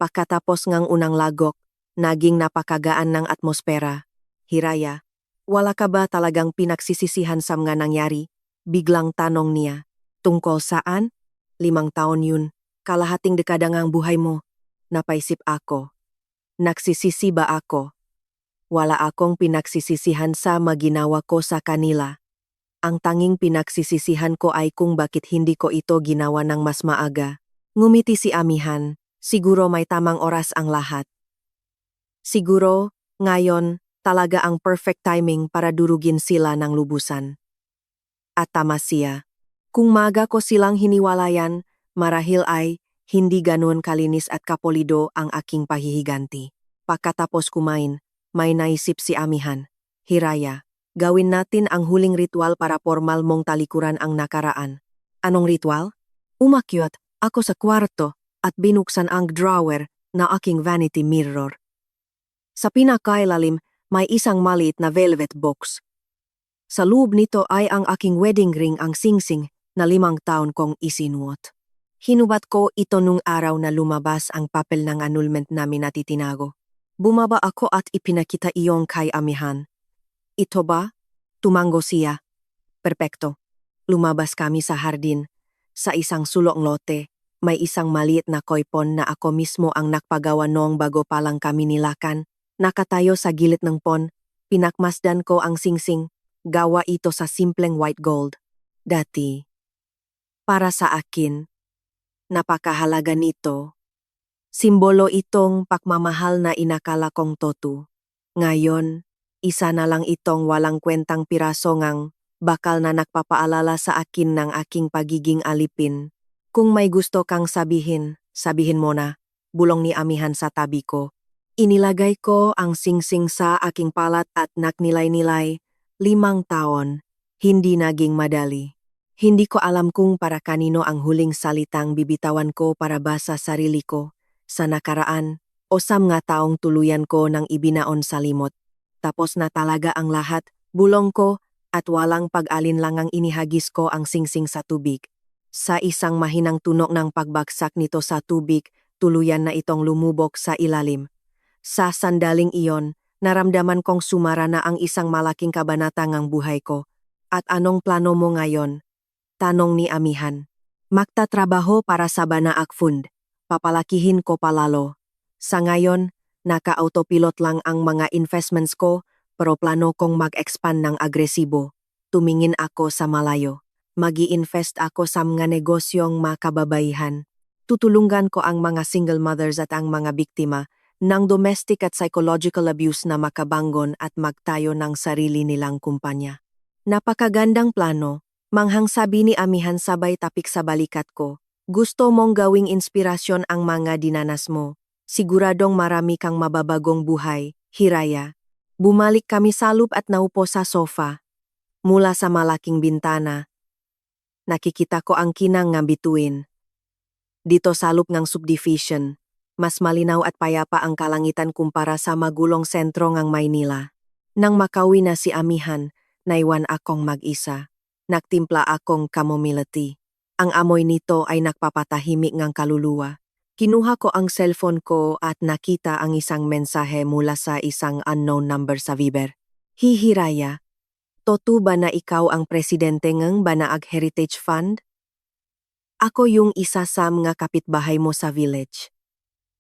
Pagkatapos ngang unang lagok, naging napakagaan ng atmosfera. Hiraya, wala ka ba talagang pinagsisisihan sa mga nangyari? Biglang tanong niya. Tungkol saan? 5 taon yun, kalahating dekada ngang buhay mo. Napaisip ako. Nagsisisi ba ako? Wala akong pinagsisisihan sa maginawa ko sa kanila. Ang tanging pinagsisisihan ko ay kung bakit hindi ko ito ginawa ng mas maaga. Ngumiti si Amihan, siguro may tamang oras ang lahat. Siguro, ngayon, talaga ang perfect timing para durugin sila ng lubusan. At tama siya. Kung maaga ko silang hiniwalayan, marahil ay hindi ganun kalinis at kapolido ang aking pahihiganti. Pagkatapos kumain, may naisip si Amihan. Hiraya. Gawin natin ang huling ritual para formal mong talikuran ang nakaraan. Anong ritual? Umakyat ako sa kwarto at binuksan ang drawer na aking vanity mirror. Sa pinakailalim, may isang maliit na velvet box. Sa loob nito ay ang aking wedding ring ang singsing na 5 taon kong isinuot. Hinubat ko ito nung araw na lumabas ang papel ng annulment namin na titinago. Bumaba ako at ipinakita iyon kay Amihan. Ito ba? Tumango siya. Perpekto. Lumabas kami sa hardin. Sa isang sulong lote, may isang maliit na koypon na ako mismo ang nakpagawa noong bago pa lang kami nilakan. Nakatayo sa gilid ng pon, pinakmasdan ko ang singsing. Gawa ito sa simpleng white gold. Dati. Para sa akin, napakahalaga nito. Simbolo itong pagmamahal na inakala kong totu. Ngayon, isa na lang itong walang kwentang piraso ngang bakal na nagpapaalala sa akin ng aking pagiging alipin. Kung may gusto kang sabihin, sabihin mo na, bulong ni Amihan sa tabi ko. Inilagay ko ang singsing sa aking palat at naknilay-nilay. 5 taon, hindi naging madali. Hindi ko alam kung para kanino ang huling salitang bibitawan ko para ba sa sarili ko, sa nakaraan, o sa mga taong tuluyan ko nang ibinaon sa limot. Tapos na talaga ang lahat, bulong ko, at walang pag-alinlangang inihagis ko ang singsing sa tubig. Sa isang mahinang tunok ng pagbagsak nito sa tubig, tuluyan na itong lumubog sa ilalim. Sa sandaling iyon, naramdaman kong sumara na ang isang malaking kabanata ngang buhay ko. At anong plano mo ngayon? Tanong ni Amihan. Magtatrabaho para sa Banaak Fund. Papalakihin ko palalo. Sa ngayon, naka-autopilot lang ang mga investments ko, pero plano kong mag-expand ng agresibo. Tumingin ako sa malayo. Mag-i-invest ako sa mga negosyong makababaihan. Tutulungan ko ang mga single mothers at ang mga biktima ng domestic at psychological abuse na makabangon at magtayo ng sarili nilang kumpanya. Napakagandang plano, manghang sabi ni Amihan sabay tapik sa balikat ko. Gusto mong gawing inspirasyon ang mga dinanas mo. Siguradong marami kang mababagong buhay, Hiraya. Bumalik kami sa loop at naupo sa sofa. Mula sa malaking bintana, nakikita ko ang kinang ng bituin. Dito sa loop ng subdivision, mas malinaw at payapa ang kalangitan kumpara sa magulong sentro ng Maynila. Nang makauwi na si Amihan, naiwan akong mag-isa. Nagtimpla akong chamomile tea. Ang amoy nito ay nagpapatahimik ng kaluluwa. Kinuha ko ang cellphone ko at nakita ang isang mensahe mula sa isang unknown number sa Viber. Hihiraya, totu ba na ikaw ang presidente ng Banaag Heritage Fund? Ako yung isa sa mga kapitbahay mo sa village.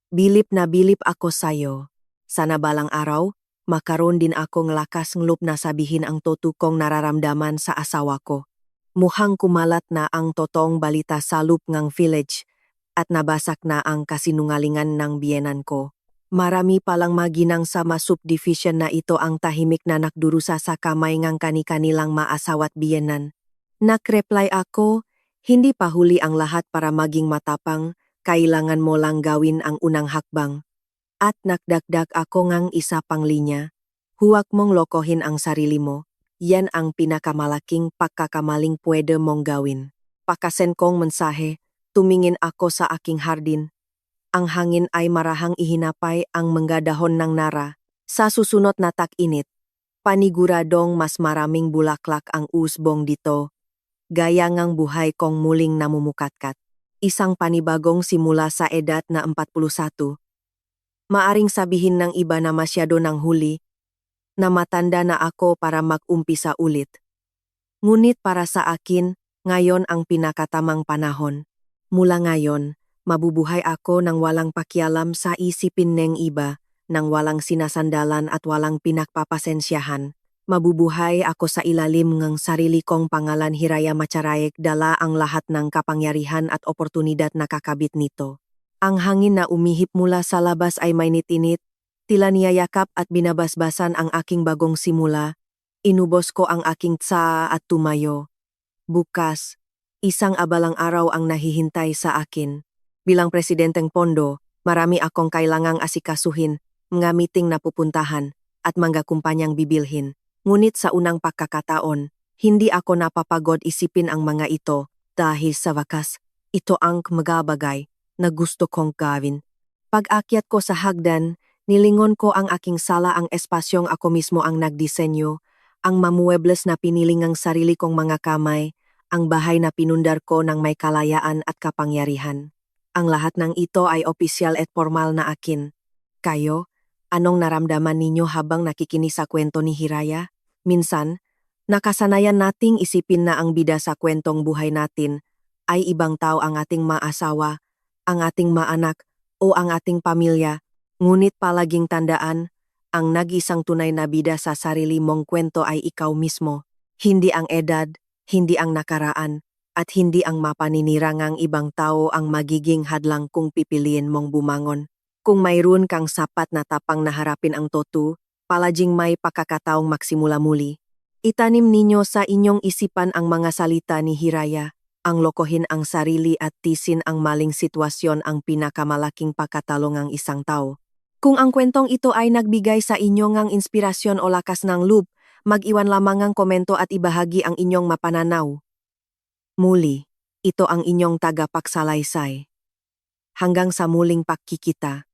Bilip na bilip ako sayo. Sana balang araw, makaroon din akong lakas ng loob na sabihin ang totu kong nararamdaman sa asawa ko. Mukhang kumalat na ang totoong balita sa loop ng village at nabasak na ang kasinungalingan ng biyenan ko. Marami palang maginang sa subdivision na ito ang tahimik na nakdurusa sa kamay ng kani-kanilang maasawat biyenan. Nakreply ako, hindi pa huli ang lahat para maging matapang, kailangan mo lang gawin ang unang hakbang. At nakdagdag ako ngang isa pang linya. Huwag mong lokohin ang sarili mo. Yan ang pinakamalaking pagkakamaling pwede mong gawin. Pakasen kong mensahe, tumingin ako sa aking hardin. Ang hangin ay marahang ihinapay ang mga dahon ng nara. Sa susunod na tag-init, paniguradong mas maraming bulaklak ang usbong dito. Gaya ngang buhay kong muling namumukatkat. Isang panibagong simula sa edad na 41. Maaring sabihin ng iba na masyado ng huli, na matanda na ako para mag-umpisa ulit. Ngunit para sa akin, ngayon ang pinakatamang panahon. Mula ngayon, mabubuhay ako nang walang pakialam sa isipin ng iba, nang walang sinasandalan at walang pinagpapasensyahan. Mabubuhay ako sa ilalim ng sarili kong pangalan Hiraya Macharayek, dala ang lahat ng kapangyarihan at oportunidad na kakabit nito. Ang hangin na umihip mula sa labas ay mainit-init, tila niyayakap at binabasbasan ang aking bagong simula. Inubos ko ang aking tsaa at tumayo. Bukas, isang abalang araw ang nahihintay sa akin. Bilang presidenteng pondo, marami akong kailangang asikasuhin, mga meeting na pupuntahan, at mga kumpanyang bibilhin. Ngunit sa unang pagkakataon, hindi ako napapagod isipin ang mga ito dahil sa wakas, ito ang mga bagay na gusto kong gawin. Pag-akyat ko sa hagdan, nilingon ko ang aking sala, ang espasyong ako mismo ang nagdisenyo, ang mamuebles na piniling ang sarili kong mga kamay, ang bahay na pinundar ko ng may kalayaan at kapangyarihan. Ang lahat ng ito ay opisyal at formal na akin. Kayo, anong naramdaman ninyo habang nakikinig sa kwento ni Hiraya? Minsan, nakasanayan nating isipin na ang bida sa kwentong buhay natin ay ibang tao, ang ating maasawa, ang ating maanak, o ang ating pamilya. Ngunit palaging tandaan, ang nag-isang tunay na bida sa sarili mong kwento ay ikaw mismo. Hindi ang edad, hindi ang nakaraan, at hindi ang mapaninirang ibang tao ang magiging hadlang kung pipiliin mong bumangon. Kung mayroon kang sapat na tapang na harapin ang totu, palaging may pakakataong magsimula muli. Itanim ninyo sa inyong isipan ang mga salita ni Hiraya. Ang lokohin ang sarili at tisin ang maling sitwasyon ang pinakamalaking pagkatalo ng isang tao. Kung ang kwentong ito ay nagbigay sa inyo ng inspirasyon o lakas ng loob, mag-iwan lamang ng komento at ibahagi ang inyong mapananaw. Muli, ito ang inyong tagapagsalaysay. Hanggang sa muling pagkikita.